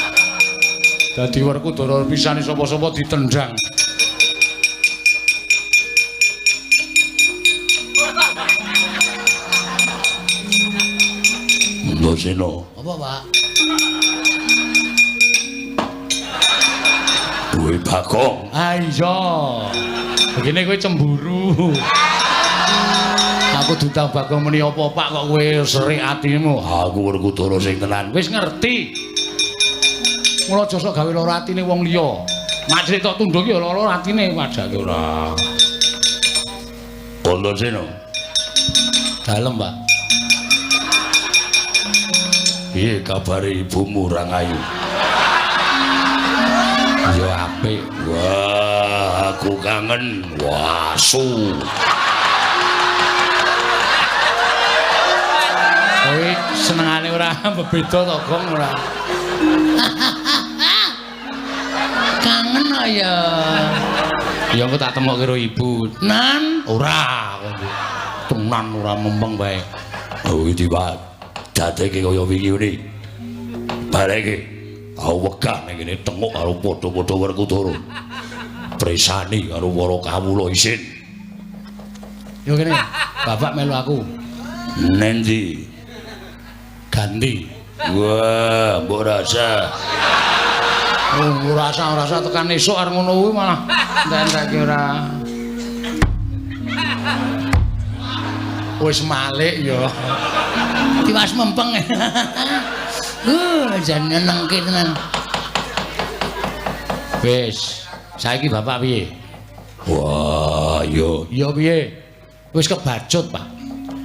Dadi Werkudara pisane sapa-sapa ditendang. Antasena. Apa, Pak? Kowe Bagong. Ah iya. Begini kowe cemburu. Aku duta Bagong muni apa Pak kok kowe serik atimu. Aku Werkudara sing tenan. Wis ngerti. Mula aja sok gawe lara atine wong liya. Mak cilik tok tunduk ya lara atine padake ora. Antasena. Dalem, Pak. Piye kabare ibumu Rangayu? Ya apik. Wah, aku kangen. Wasu. Kowe senengane ora bebeda to, Gong ora. Kangen ya. Ya engko tak temokke karo ibu. Nan, Ora. Tenan ora mempeng bae. Oh, iki Pak. Dadeke kaya wingi uni. Bareke aku wegah ning kene tenguk karo padha-padha Werkudara. Presani karo para kawula isin. Yo kene, bapak melu aku. Nendi? Ganti. Wah, mbok rasa. Oh, ora usah tekan esuk arep ngono kuwi malah entek ora. Wis malik ya. tiwas mempeng. Jan nyenengke tenan. Wis, saiki bapak piye? Wah, yo. Ya piye? Wis kebacut, Pak.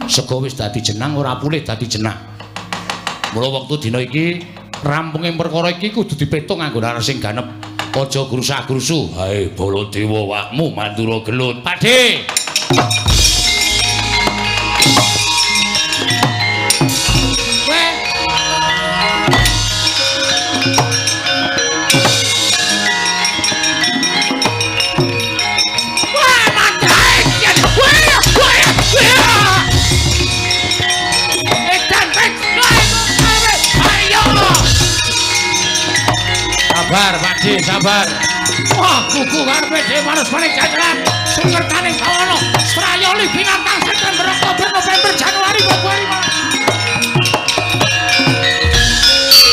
Sego wis dadi jenang ora pulih dadi jenang. Mula wektu dina iki rampunge perkara iki kudu dipetung nganggo nalar sing ganep. Aja grusah-grusu. Hae Baladewa wakmu Mandura gelut. Pakde. Sabar, Pakde, sabar. Wah, kuku karepe dhewe manus paning jajaran. Sungertaning bawana, Strayoli binatang September, Oktober, November, Januari, Februari.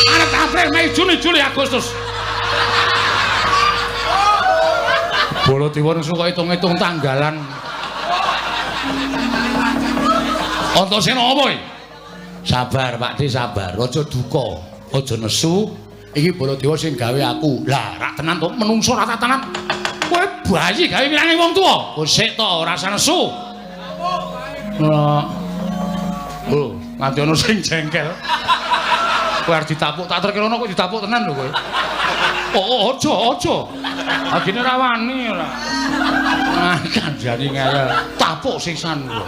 Maret, April, Mei, Juni, Juli, Agustus. Baladewa suka hitung-hitung tanggalan. Antasena apa iki? Sabar, Pakde, sabar. Aja duka, aja nesu. Iki Baladewa sing gawe aku. Lah, rak tenan to menungso ra tenan. Kowe bayi gawe pirane wong tuwa. Kok sik to, ora usah nesu. Lah. Oh, nganti ana sing jengkel. Kowe arep ditapuk, tak terkirono kok ditapuk tenan lho kowe. Oh, aja. Agine ra wani ora. Ah, kanjani ngayal. Tapuk sisan lho.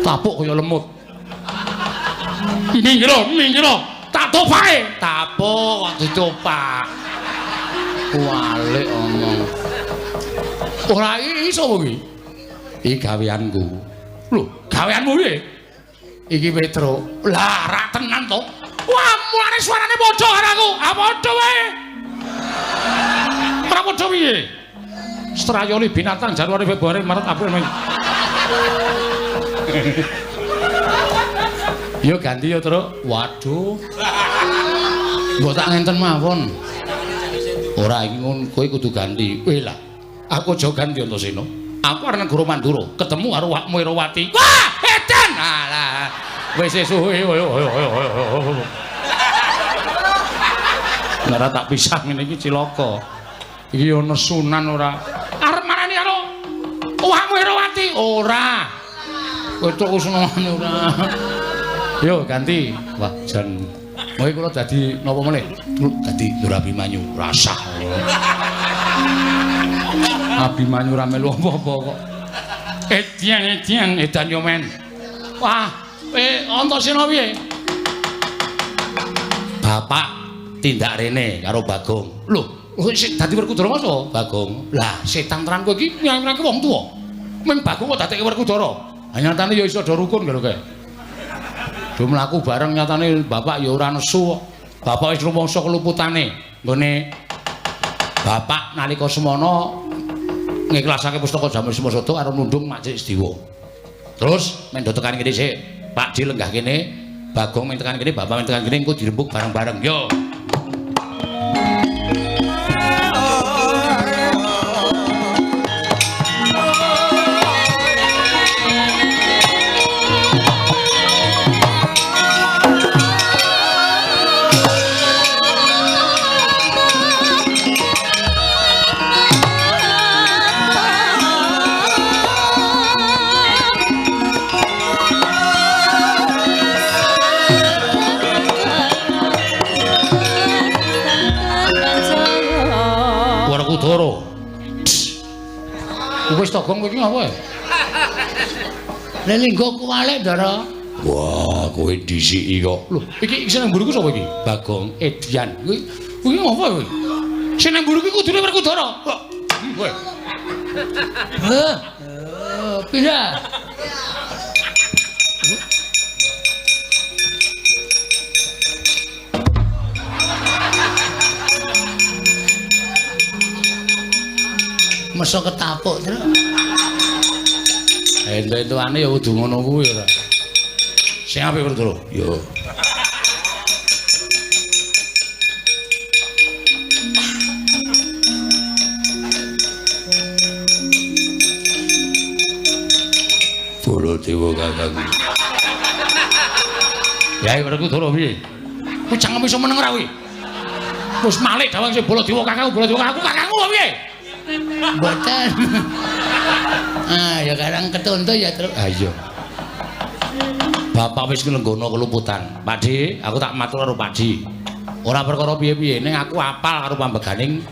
Tapuk kaya lemut. Minggir. Tak topae. Tapuk kok ditopak. Kualik omong. Ora iso kuwi. Iki gaweanku. Lho, gaweanmu piye? Iki Petro. Lah, ra tenan to. Wah, mulane suarane padha karo aku. Ah padha wae. Ora padha piye? Strayoli binatang Januari Februari Maret April Mei. Yo ganti yo, Truk. Waduh. Mbok tak ngenten mawon. Ora iki ngono, kowe kudu ganti. Weh lah. Aku aja ganti Antasena. Aku arep negara Mandura, ketemu karo Wakmu Irawati. Wah, edan. Alah. Wis suwe. Ora tak pisah ngene iki cilaka. Iki ana sunan ora. Arep marani karo Wakmu Irawati. Ora. Kowe tok senengane ora. Yo ganti. Wah, jan kowe kula dadi napa meneh? Dadi Nur Abimanyu. Rasah. Abimanyu ra melu apa-apa kok. Edian edan yo men. Wah, Antasena piye? Bapak tindak rene karo Bagong. Lho, sik dadi Werkudara masa Bagong. Lah, setan tenan kowe iki nyang-nyang wong tuwa. Meng Bagong kok dadekke Werkudara. Nyatane ya iso do rukun karo kowe. Do mlaku bareng nyatane bapak ya ora nesu. Bapak wis rumangsa keluputane nggone bapak nalika semana ngiklasake pustaka Jamal Simasada karo nundung Makcik Sediwa. Terus mendo tekan kene sik. Pak Di lenggah kene, Bagong men tekan kene, bapak men tekan kene engko dirembuk bareng-bareng. Yo. Werkudara. Wis to Gong iki apa? Lah linggo kuwalik, Ndara. Wah, kowe disiki kok. Lho, iki sing nang mburiku sapa iki? Bagong Edian. Kuwi apa kowe? Sing nang mburiku kudune Werkudara. Kowe. Heh. Pira? Masa ketapuk, Truk. Ento-entane ya kudu ngono kuwi ora. Sing apik Werkudara. Yo. Baladewa Kakang. Ya Werkudara piye? Ku cangkem iso meneng ora kuwi? Wis malik dawang sing Baladewa Kakang, kakangmu kok piye? Mboten. Ah, ya karang ketonto ya, Truk. Ah iya. Bapak wis nglenggono keluputan. Pakde, aku tak matur karo Pakde. Ora perkara piye-piye, ning aku apal karo pambeganing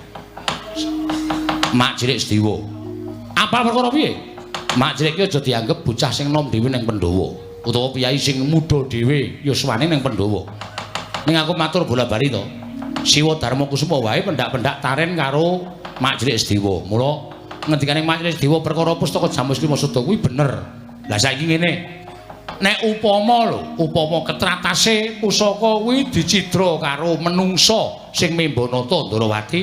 Mak Cilik Sediwa. Apal perkara piye? Mak Cilik ki aja dianggep bocah sing nom dhewe ning Pandhawa, utawa piyai sing muda dhewe ya suwane ning Pandhawa. Ning aku matur bola-bali to. Siwa Darma Kusuma wae pendak-pendak taren karo Mak Cilik Sediwa. Mula ngendikane Mak Cilik Sediwa perkara pustaka Jamal Simasada kuwi bener. Lah saiki ngene. Nek upama ketratase pusaka kuwi dicidra karo menungsa sing membanata Ndarawati.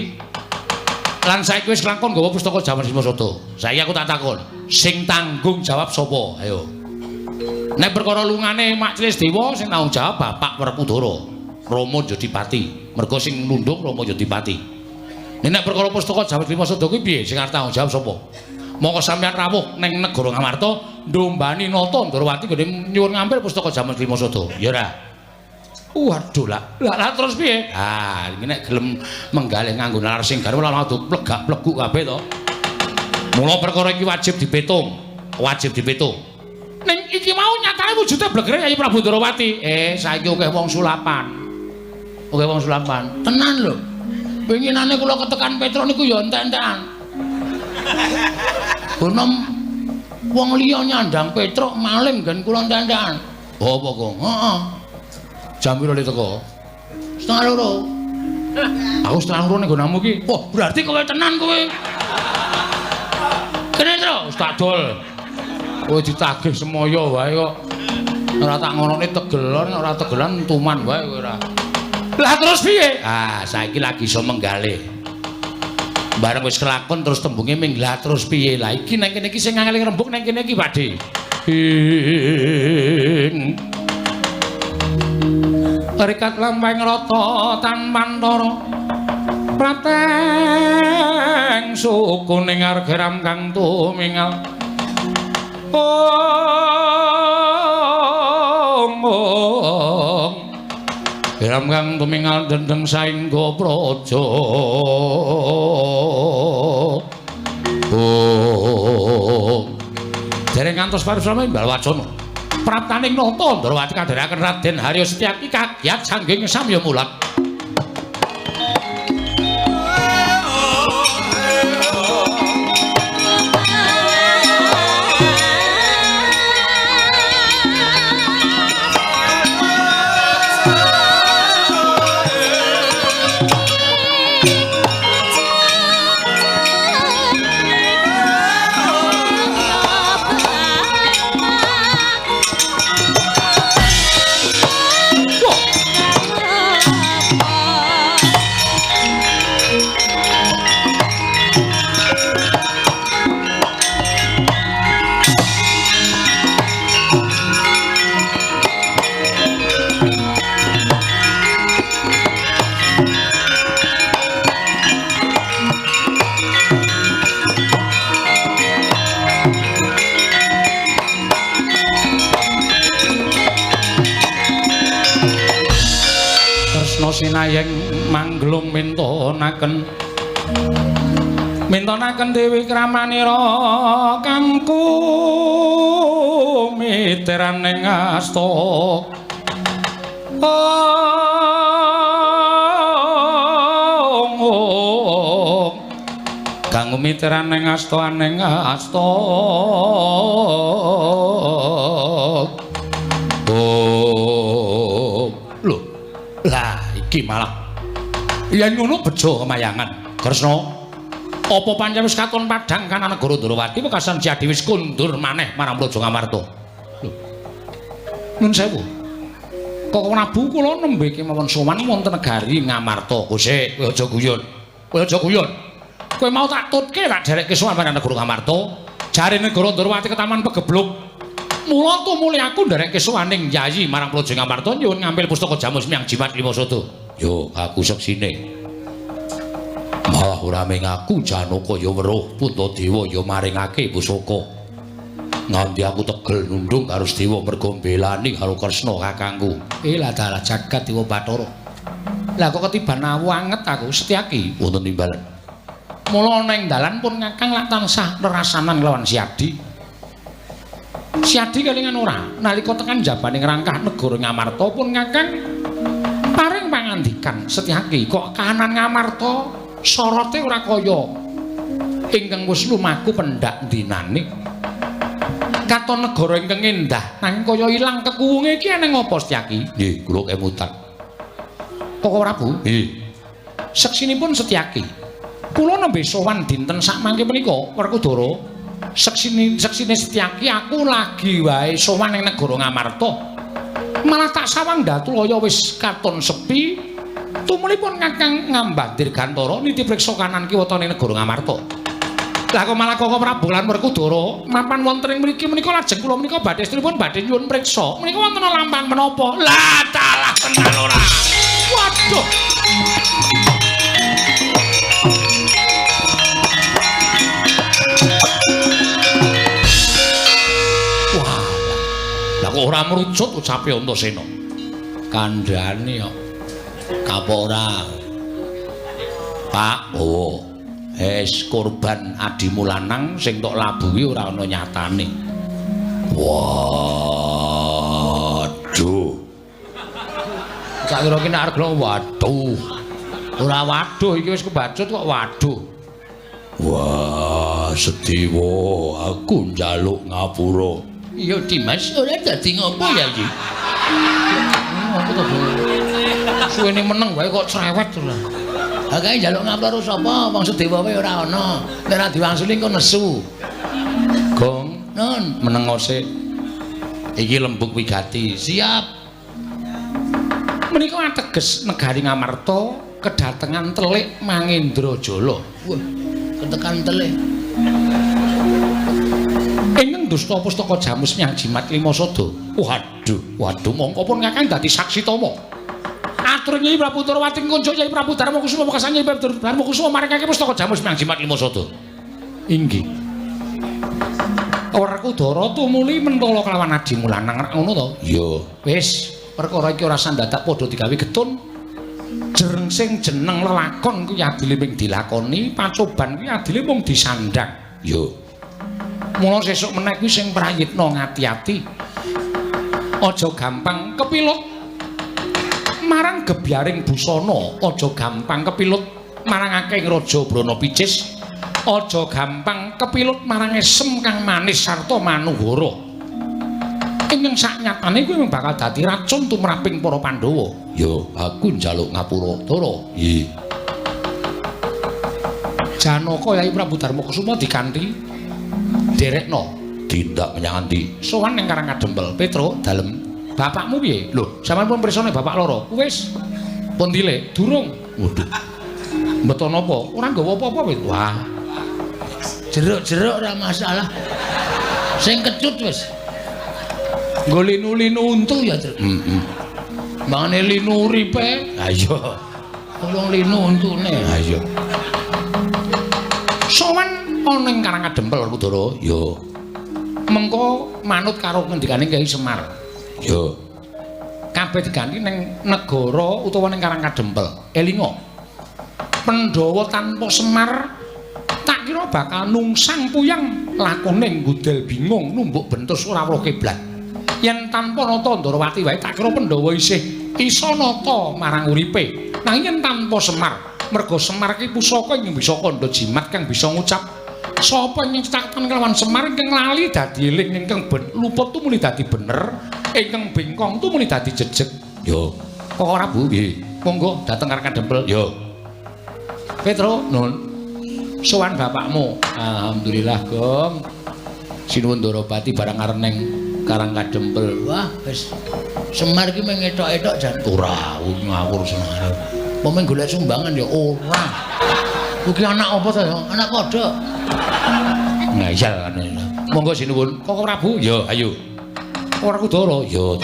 Lan saiki wis lakon nggawa pustaka Jamal Simasada. Saiki aku tak takon, sing tanggung jawab sapa? Ayo. Nek perkara lungane Mak Cilik Sediwa sing tanggung jawab Bapak Werkudara, Rama Jodipati. Merga sing nundung Rama Jodipati. Nek perkara pustaka Jamal Simasada kuwi piye sing arep tanggung jawab sapa? Monggo sampeyan rawuh ning negara Ngamarta ndombani nata Ndrawati gene nyuwun ngambil pustaka Jamus Lima Sada. Ya ora. Waduh lah terus piye? Ah, iki nek gelem menggalih nganggo nalar sing garwa lha plegak-pleguk kabeh to. Mula perkara iki wajib dipetung. Wajib dipetung. Ning iki mau nyatane wujude blegere Kyai Prabu Ndrawati. Saiki akeh wong sulapan. Akeh wong sulapan. Tenan lho. Pinginane kula ketekan Petro niku ya entek-entekan. Bonom wong liya nyandang Petruk maling gen kula ndandan. Oh apa kok? Heeh. Jam piro le teko? 1:30. Aku 1:30 ning gonamu iki. Wah, berarti kowe tenan kowe. Kene, Tru, tak dol. Kowe ditagih semaya wae kok. Ora tak ngonone tegelon, ora tegelan tuman wae kowe ora. Lah terus piye? Ah, saiki lagi iso menggalih. Bareng wis kelakon terus tembunge ming lah terus piye? Lah iki nang kene iki sing ngeling rembug nang kene iki Pakde. Rikat lempeng rata tan Pantara. Prateng suku ning argeram kang tumingal. Geram kang tumingal dendeng saengga praja. Dereng ngantos paripurna imbal wacana. Praptaning nata Ndrawati kadharaken Raden Harya Setyaki kagyat sangging samya mulat. Sinayeng manglung mintonaken Dewi Kramanira kang kumitiraning asta kang kumitiraning asta aning asta lah iki malah yen ngono bejo kemayangan Kresna apa pancen wis katon padhang kana negara Ndrawati wekasan Jati wis kundur maneh marang Praja Ngamarta lho nun sewu kok Prabu kula nembe kemawon sowan wonten negari Ngamarta Gusti kowe aja guyon kowe mau tak tutke tak derekke sowan marang negara Ngamarta jare negara Ndrawati ketaman pegebluk. Mula tumuli aku nderekke sowaning Yayi marang Praja Ngamarta nyuwun ngambil pustaka Jamus Miang Jimat Lima Sada. Yo aku seksine. Malah ora mung aku Janaka ya weruh Puntadewa ya maringake pusaka. Nganti aku tegel nundung karo Dewa merga mbelani karo Kresna kakangku. Lah dalah jagat Dewa Bathara. Lah kok ketiban awu anget aku Setyaki wonten timbalan. Mula ning dalan pun Kakang lak tansah nerasanan lawan Siadi. Siadi kelingan ora nalika tekan jabaning rangkah negara Ngamarta pun Kakang paring pangandikan Setyaki kok kahanan Ngamarta sorote ora kaya ingkang wis lumaku pendak dinane katon negara ingkang endah nanging kaya ilang kekuwunge iki eneng apa Setyaki? Nggih kula kemutan kok Prabu? Nggih seksinipun Setyaki kula nembe sowan dinten sakmangke menika Werkudara seksine Setyaki aku lagi wae sowan ning negara Ngamarta malah tak sawang Datulaya wis katon sepi tumulipun Kakang ngambah dirgantara niti priksa kanan kiwa ning negara Ngamarta lah kok malah Koko Prabu lan Werkudara mapan wonten ing mriki menika lajeng kula menika badhe stripun badhe nyuwun priksa menika wonten lampahan menapa lah talah tenan ora waduh kok ora merucut ucape Antasena. Kandhane kok. Kapora. Pak, oh. Korban adimu lanang sing tok labuhi ora ana nyatane. Waduh. Sak kira ki nek arep waduh. Ora waduh iki wis kebacut kok waduh. Wah, Setiwa, aku njaluk ngapura. Iya Dimas, ora dadi ngopo ya iki? Aku to. Suwene meneng wae kok cerewet ora. Ha kae njaluk ngapura sapa? Wong Sedewa wae ora ana. Nek ora diwangsuli engko nesu. Gong, Nun, menengo sik. Iki lembuk wigati. siap. Menika ateges negari Ngamarta kedatengan telik Mangendrajala. Wah, ketekan telik. Ingkang dusta pustaka Jamus Nyang Jimat Limasada. Waduh, mongko pun kakang dadi saksi tama. Atur Nyai Prabu Tarawati kunjuk Nyai Prabu Darmakusuma wekasan Nyai Prabu Darmakusuma maringake pustaka Jamus Nyang Jimat Limasada. Inggih. Ora kudara tumuli mentala kelawan adimu lanang ngono to? Iya. Wis, perkara iki ora sandadak padha digawe getun. Jereng sing jeneng lelakon kuwi adile mung dilakoni, pacoban kuwi adile mung disandang. Yo. Mula sesuk meneh kuwi sing prayitna ngati-ati. Aja gampang kepilut marang gebyaring busana, aja gampang kepilut marang akeh raja Brana Picis. Aja gampang kepilut marang esem kang manis sarta manuhara. Ing saknyatane kuwi bakal dadi racun tumraping para Pandhawa. Yo, aku njaluk ngapura. Dara, Iya. Janaka Yai Prabu Darmakusuma dikanthi derekna Tindak menyang ndi? sowan ning Karang Kadempel. Petro, dalem. Bapakmu piye? Lho, sampean pun presone bapak loro. Wis. Pun dile, durung. Waduh. Mbeton apa? Ora nggawa apa-apa wis. Wah. Jeruk-jeruk ora masalah. Sing kecut wis. Nggo linu-linu untu ya, Tru. Heeh. Mangane linu uripe. Ha iya. Tolong linu untune. Ha iya. Sowan ana ing Karang Kadempel, Kudara. Yo. Mengko manut karo ngendikane Kyai Semar. Yo. Kabeh diganti ning negara utawa ning Karang Kadempel. Elinga. Pandhawa tanpa Semar tak kira bakal nungsang puyang lakune nggudel bingung numbuk bentus ora weruh kiblat. Yen tanpa nata Ndarawati wae tak kira Pandhawa isih isa nata marang uripe. Nanging yen tanpa Semar, merga Semar ki pusaka ing bisa kandha jimat kang bisa ngucap sapa ing cetakan kelawan Semar ingkang lali dadi eling ingkang luput tu muni dadi bener, ingkang bengkong tu muni dadi jejeg. Yo. Kok ora Bu? Nggih. Monggo dateng Karang Kadempel. Yo. Petro, nun. Sowan bapakmu. Alhamdulillah, Gong. Sinuwun Ndarawati barang arep ning Karang Kadempel. Wah, wis. Semar ki mung etok-etok jan. Ora, ngawur Semar. Pemeng golek sumbangan ya ora. Kuwi anak apa to ya? Anak kodhok. Ngayal kan. Monggo sinuwun. Kok Prabu? Yo, ayo. Ora Kudara. Yo.